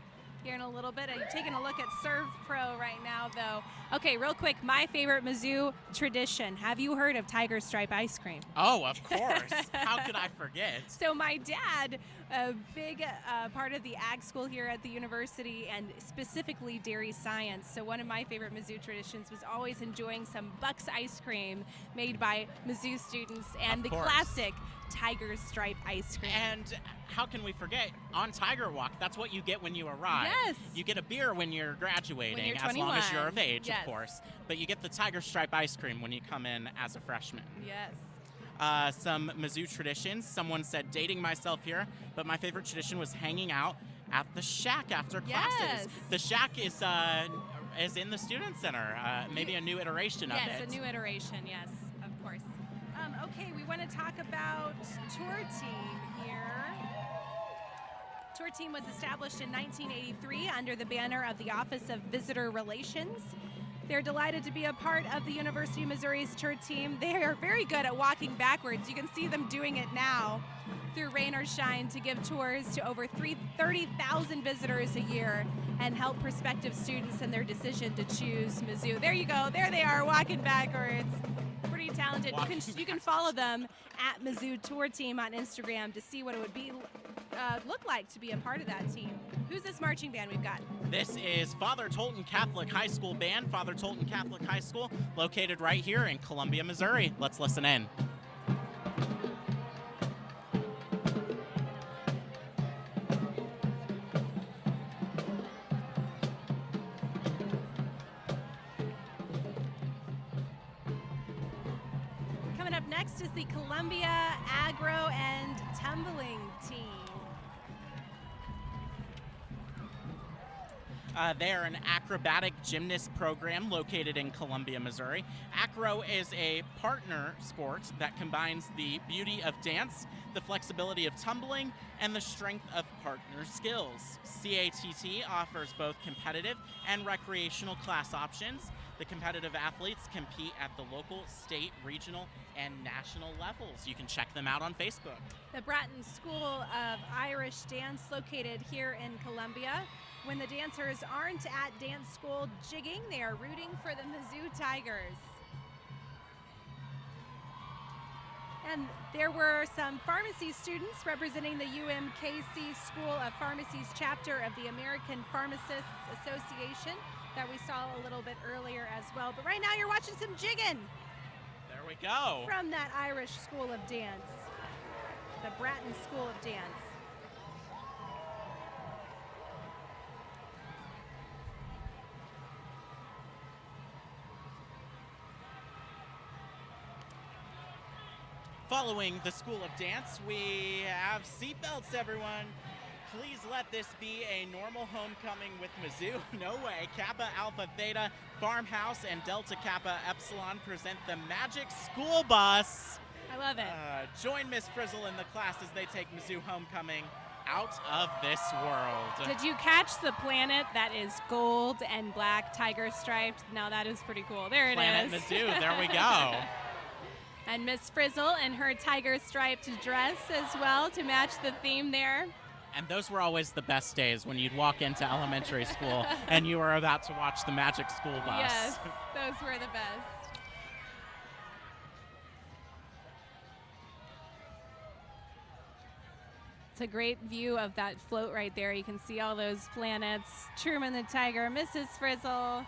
here in a little bit. I'm taking a look at Serve Pro right now, though. Okay, real quick, my favorite Mizzou tradition. Have you heard of Tiger Stripe ice cream? Oh, of course. How could I forget? So my dad, a big part of the ag school here at the university, and specifically dairy science. So one of my favorite Mizzou traditions was always enjoying some Bucks ice cream made by Mizzou students, and the classic Tiger Stripe ice cream. And how can we forget, on Tiger Walk, that's what you get when you arrive. Yes. You get a beer when you're graduating, When you're as long as 21. you're of age, Yes. of course. But you get the Tiger Stripe ice cream when you come in as a freshman. Yes. Some Mizzou traditions. Someone said dating myself here, but my favorite tradition was hanging out at the Shack after classes. Yes. The Shack is in the Student Center, maybe a new iteration of it. Yes, a new iteration, yes, of course. Okay, we want to talk about Tour Team here. Tour Team was established in 1983 under the banner of the Office of Visitor Relations. They're delighted to be a part of the University of Missouri's Tour Team. They are very good at walking backwards. You can see them doing it now through rain or shine to give tours to over 30,000 visitors a year and help prospective students in their decision to choose Mizzou. There you go. There they are walking backwards. Pretty talented. You can follow them at Mizzou Tour Team on Instagram to see what it would be look like to be a part of that team. Who's this marching band we've got? This is Father Tolton Catholic High School Band, Father Tolton Catholic High School, located right here in Columbia, Missouri. Let's listen in. Coming up next is the Columbia Agro and Tumbling Team. They are an acrobatic gymnast program located in Columbia, Missouri. Acro is a partner sport that combines the beauty of dance, the flexibility of tumbling, and the strength of partner skills. CATT offers both competitive and recreational class options. The competitive athletes compete at the local, state, regional, and national levels. You can check them out on Facebook. The Bratton School of Irish Dance, located here in Columbia. When the dancers aren't at dance school jigging, they are rooting for the Mizzou Tigers. And there were some pharmacy students representing the UMKC School of Pharmacy's chapter of the American Pharmacists Association that we saw a little bit earlier as well. But right now you're watching some jigging There we go. from that Irish School of Dance, the Bratton School of Dance. Following the School of Dance, we have seatbelts, everyone. Please let this be a normal homecoming with Mizzou. No way. Kappa Alpha Theta, Farmhouse, and Delta Kappa Epsilon present the Magic School Bus. I love it. Join Miss Frizzle and the class as they take Mizzou homecoming out of this world. Did you catch the planet that is gold and black tiger striped? Now that is pretty cool. There it Planet is. Mizzou, there we go. And Miss Frizzle in her tiger striped dress as well to match the theme there. And those were always the best days when you'd walk into elementary school and you were about to watch the Magic School Bus. Yes, those were the best. It's a great view of that float right there. You can see all those planets. Truman the Tiger, Mrs. Frizzle.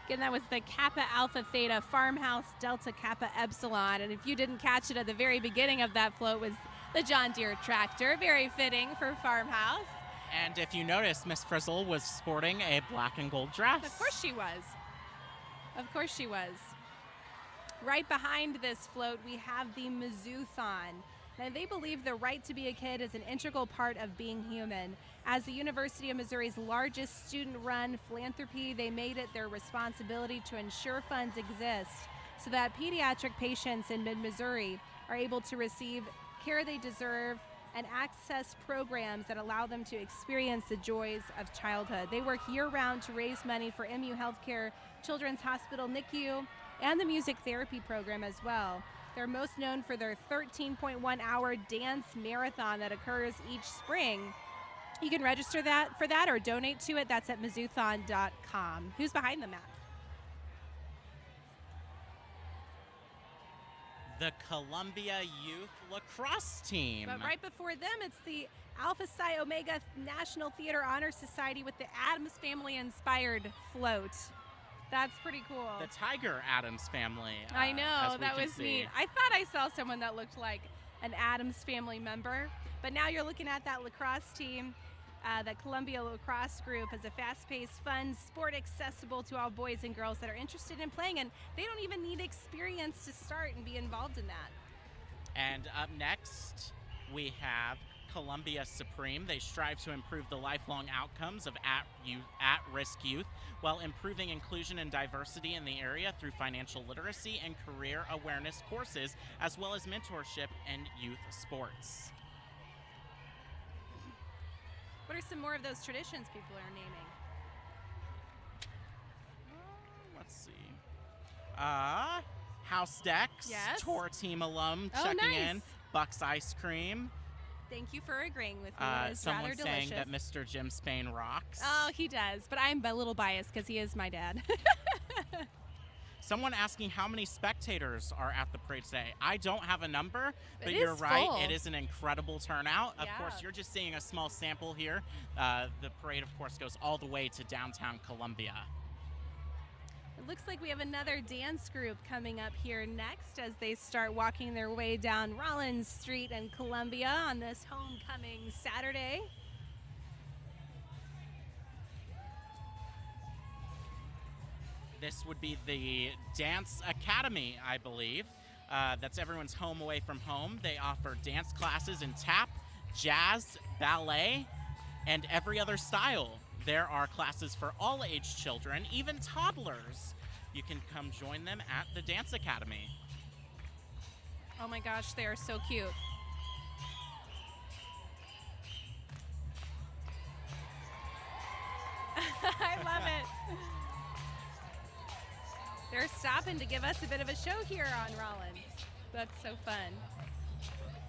Again, that was the Kappa Alpha Theta Farmhouse Delta Kappa Epsilon. And if you didn't catch it at the very beginning of that float was the John Deere tractor. Very fitting for Farmhouse. And if you notice, Miss Frizzle was sporting a black and gold dress. Of course she was. Of course she was. Right behind this float, we have the Mizzou-thon. Now, they believe the right to be a kid is an integral part of being human. As the University of Missouri's largest student-run philanthropy, they made it their responsibility to ensure funds exist so that pediatric patients in mid-Missouri are able to receive care they deserve and access programs that allow them to experience the joys of childhood. They work year-round to raise money for MU Healthcare, Children's Hospital NICU, and the music therapy program as well. They're most known for their 13.1-hour dance marathon that occurs each spring. You can register for that or donate to it. That's at MizzouThon.com. Who's behind the map? The Columbia Youth Lacrosse Team. But right before them, it's the Alpha Psi Omega National Theater Honor Society with the Addams Family-inspired float. That's pretty cool. The Tiger Addams family. I know, as we that can was see. neat. I thought I saw someone that looked like an Addams family member, but now you're looking at that lacrosse team. The Columbia Lacrosse Group is a fast-paced, fun sport accessible to all boys and girls that are interested in playing, and they don't even need experience to start and be involved in that. And up next, we have Columbia Supreme. They strive to improve the lifelong outcomes of at-risk youth while improving inclusion and diversity in the area through financial literacy and career awareness courses, as well as mentorship and youth sports. What are some more of those traditions people are naming? Let's see. House Decks, Yes. Tour Team alum Oh, checking nice. in. Bucks Ice Cream. Thank you for agreeing with me. It is Someone rather saying delicious. that Mr. Jim Spain rocks. Oh, he does, but I'm a little biased because he is my dad. Someone asking how many spectators are at the parade today. I don't have a number, but It you're is right. full. It is an incredible turnout. Of Yeah. course, you're just seeing a small sample here. The parade, of course, goes all the way to downtown Columbia. It looks like we have another dance group coming up here next as they start walking their way down Rollins Street in Columbia on this homecoming Saturday. This would be the Dance Academy, I believe. That's everyone's home away from home. They offer dance classes in tap, jazz, ballet, and every other style. There are classes for all age children, even toddlers. You can come join them at the Dance Academy. Oh my gosh, they are so cute. I love it. They're stopping to give us a bit of a show here on Rollins. That's so fun.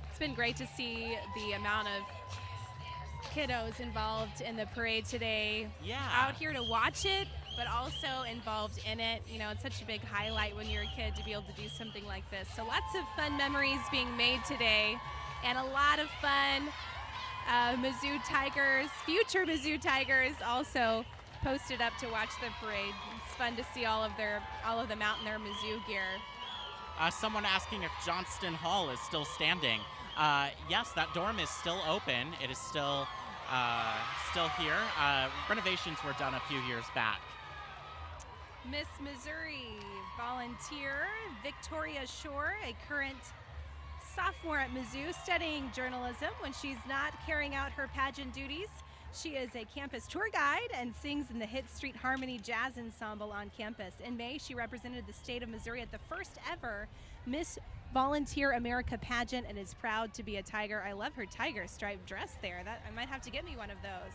It's been great to see the amount of kiddos involved in the parade today. Yeah. Out here to watch it but also involved in it. You know, it's such a big highlight when you're a kid to be able to do something like this. So lots of fun memories being made today, and a lot of fun. Mizzou Tigers, future Mizzou Tigers, also posted up to watch the parade. It's fun to see all of them out in their Mizzou gear. Someone asking if Johnston Hall is still standing. Yes, that dorm is still open. It is still here. Renovations were done a few years back. Miss Missouri volunteer Victoria Shore, a current sophomore at Mizzou studying journalism. When she's not carrying out her pageant duties, she is a campus tour guide and sings in the Hit Street Harmony Jazz Ensemble on campus. In May, she represented the state of Missouri at the first ever Miss Volunteer America pageant and is proud to be a Tiger. I love her tiger striped dress there. I might have to get me one of those.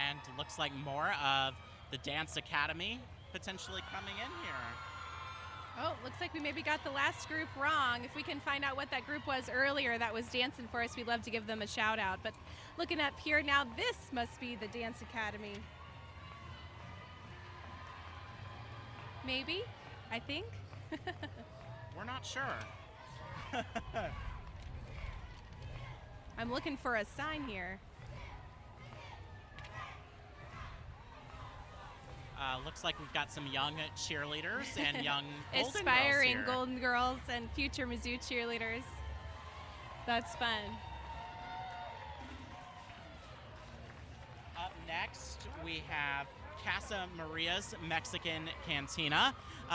And looks like more of the Dance Academy potentially coming in here. Oh, looks like we maybe got the last group wrong. If we can find out what that group was earlier that was dancing for us, we'd love to give them a shout out. But looking up here now, this must be the Dance Academy. Maybe, I think. We're not sure. I'm looking for a sign here. Looks like we've got some young cheerleaders and young golden Aspiring girls here. golden girls and future Mizzou cheerleaders. That's fun. Up next, we have Casa Maria's Mexican Cantina,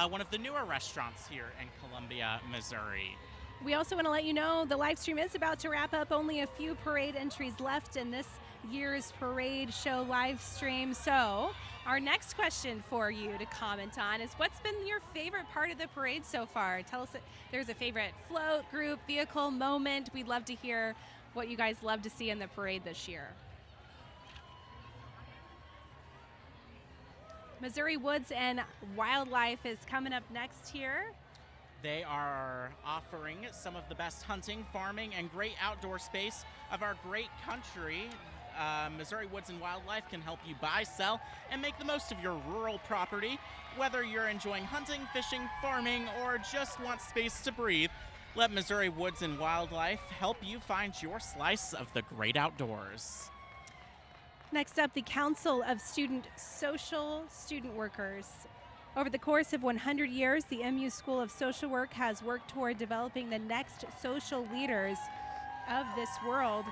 one of the newer restaurants here in Columbia, Missouri. We also want to let you know the live stream is about to wrap up. Only a few parade entries left in this year's parade show live stream. So our next question for you to comment on is, what's been your favorite part of the parade so far? Tell us if there's a favorite float, group, vehicle, moment. We'd love to hear what you guys love to see in the parade this year. Missouri Woods and Wildlife is coming up next here. They are offering some of the best hunting, farming, and great outdoor space of our great country. Missouri Woods and Wildlife can help you buy, sell, and make the most of your rural property. Whether you're enjoying hunting, fishing, farming, or just want space to breathe, let Missouri Woods and Wildlife help you find your slice of the great outdoors. Next up, the Council of Social Student Workers. Over the course of 100 years, the MU School of Social Work has worked toward developing the next social leaders of this world.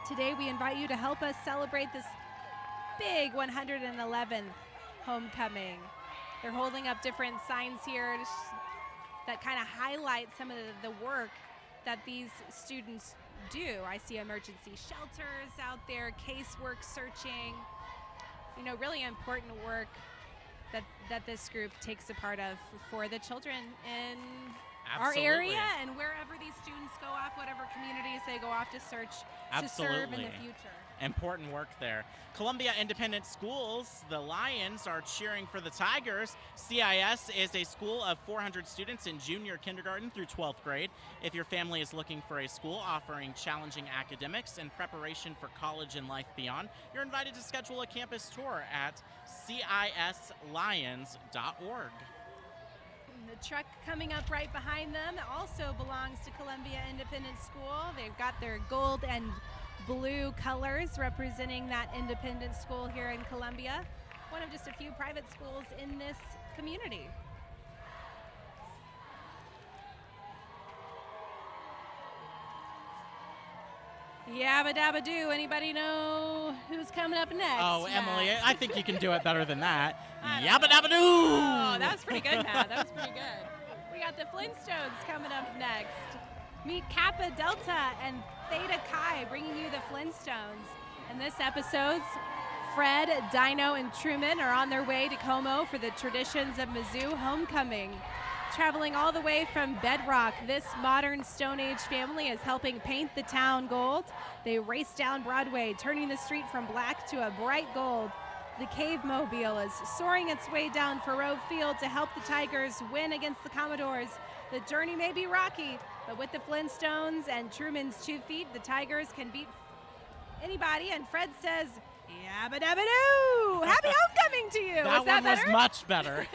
Today, we invite you to help us celebrate this big 111th homecoming. They're holding up different signs here that kind of highlight some of the work that these students do. I see emergency shelters out there, casework searching, really important work that this group takes a part of for the children in our area and wherever these students go off, whatever communities they go off to search to serve in the future. Important work there. Columbia Independent Schools, the Lions, are cheering for the Tigers. CIS is a school of 400 students in junior kindergarten through 12th grade. If your family is looking for a school offering challenging academics and preparation for college and life beyond, you're invited to schedule a campus tour at cislions.org. The truck coming up right behind them also belongs to Columbia Independent School. They've got their gold and blue colors representing that independent school here in Columbia, one of just a few private schools in this community. Yabba dabba doo. Anybody know who's coming up next? Oh, Matt? Emily, I think you can do it better than that. Yabba dabba doo! Oh, that was pretty good, Matt. That was pretty good. We got the Flintstones coming up next. Meet Kappa Delta and Theta Chi bringing you the Flintstones. In this episode, Fred, Dino, and Truman are on their way to Como for the Traditions of Mizzou homecoming. Traveling all the way from Bedrock, this modern Stone Age family is helping paint the town gold. They race down Broadway, turning the street from black to a bright gold. The Cave Mobile is soaring its way down Faroe Field to help the Tigers win against the Commodores. The journey may be rocky, but with the Flintstones and Truman's 2 feet, the Tigers can beat anybody. And Fred says Yabba dabba doo! Happy homecoming to you! That Was that one was better? much better.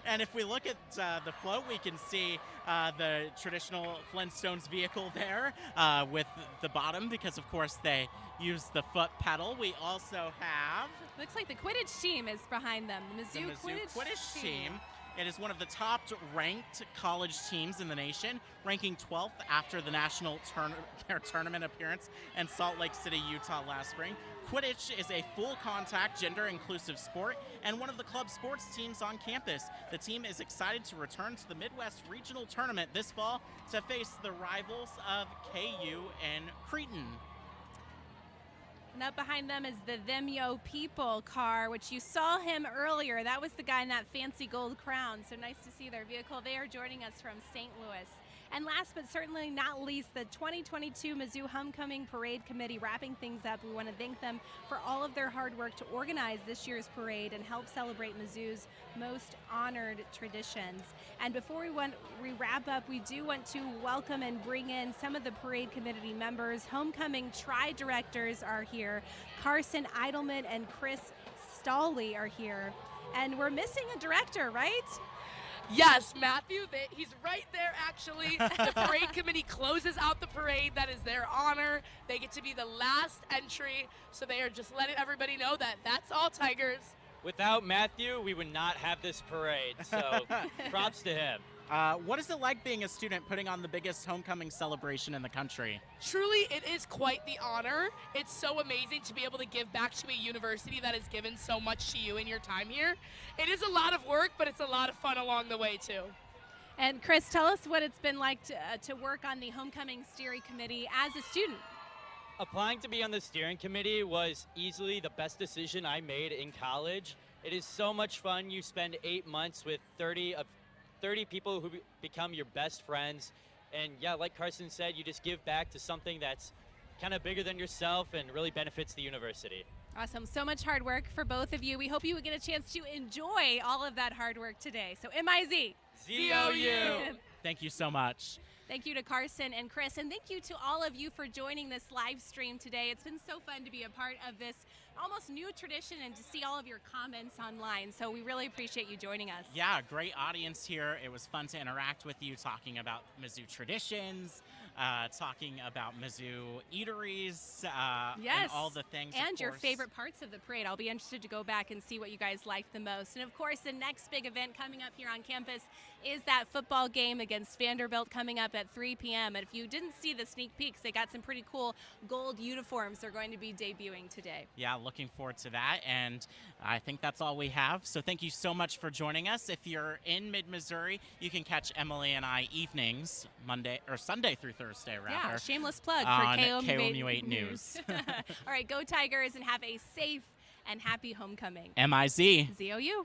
And if we look at the float, we can see the traditional Flintstones vehicle there with the bottom, because of course they use the foot pedal. We also have Looks like the Quidditch team is behind them. The the Mizzou, Mizzou Quidditch team. It is one of the top-ranked college teams in the nation, ranking 12th after the national tournament appearance in Salt Lake City, Utah last spring. Quidditch is a full-contact, gender-inclusive sport and one of the club sports teams on campus. The team is excited to return to the Midwest Regional Tournament this fall to face the rivals of KU and Creighton. And up behind them is the Them Yo People car, which you saw him earlier. That was the guy in that fancy gold crown. So nice to see their vehicle. They are joining us from St. Louis. And last but certainly not least, the 2022 Mizzou Homecoming Parade Committee wrapping things up. We want to thank them for all of their hard work to organize this year's parade and help celebrate Mizzou's most honored traditions. And before we wrap up, we do want to welcome and bring in some of the parade committee members. Homecoming tri-directors are here. Carson Eidelman and Chris Stawley are here. And we're missing a director, right? Yes, Matthew, he's right there actually. The parade committee closes out the parade. That is their honor. They get to be the last entry, so they are just letting everybody know that that's all Tigers. Without Matthew, we would not have this parade, so props to him. What is it like being a student putting on the biggest homecoming celebration in the country? Truly, it is quite the honor. It's so amazing to be able to give back to a university that has given so much to you in your time here. It is a lot of work, but it's a lot of fun along the way, too. And Chris, tell us what it's been like to work on the Homecoming Steering Committee as a student. Applying to be on the steering committee was easily the best decision I made in college. It is so much fun. You spend 8 months with 30 people who become your best friends. And yeah, like Carson said, you just give back to something that's kind of bigger than yourself and really benefits the university. Awesome. So much hard work for both of you. We hope you would get a chance to enjoy all of that hard work today. So MIZ. ZOU. Thank you so much. Thank you to Carson and Chris, and thank you to all of you for joining this live stream today. It's been so fun to be a part of this almost new tradition and to see all of your comments online. So we really appreciate you joining us. Yeah, great audience here. It was fun to interact with you, talking about Mizzou traditions, talking about Mizzou eateries, and all the things. And your favorite parts of the parade. I'll be interested to go back and see what you guys like the most. And of course, the next big event coming up here on campus is that football game against Vanderbilt coming up at 3 p.m. And if you didn't see the sneak peeks, they got some pretty cool gold uniforms they're going to be debuting today. Yeah, looking forward to that. And I think that's all we have. So thank you so much for joining us. If you're in mid-Missouri, you can catch Emily and I evenings, Sunday through Thursday, rather. Yeah, shameless plug for on KOMU 8 News. All right, go Tigers and have a safe and happy homecoming. MIZ. ZOU.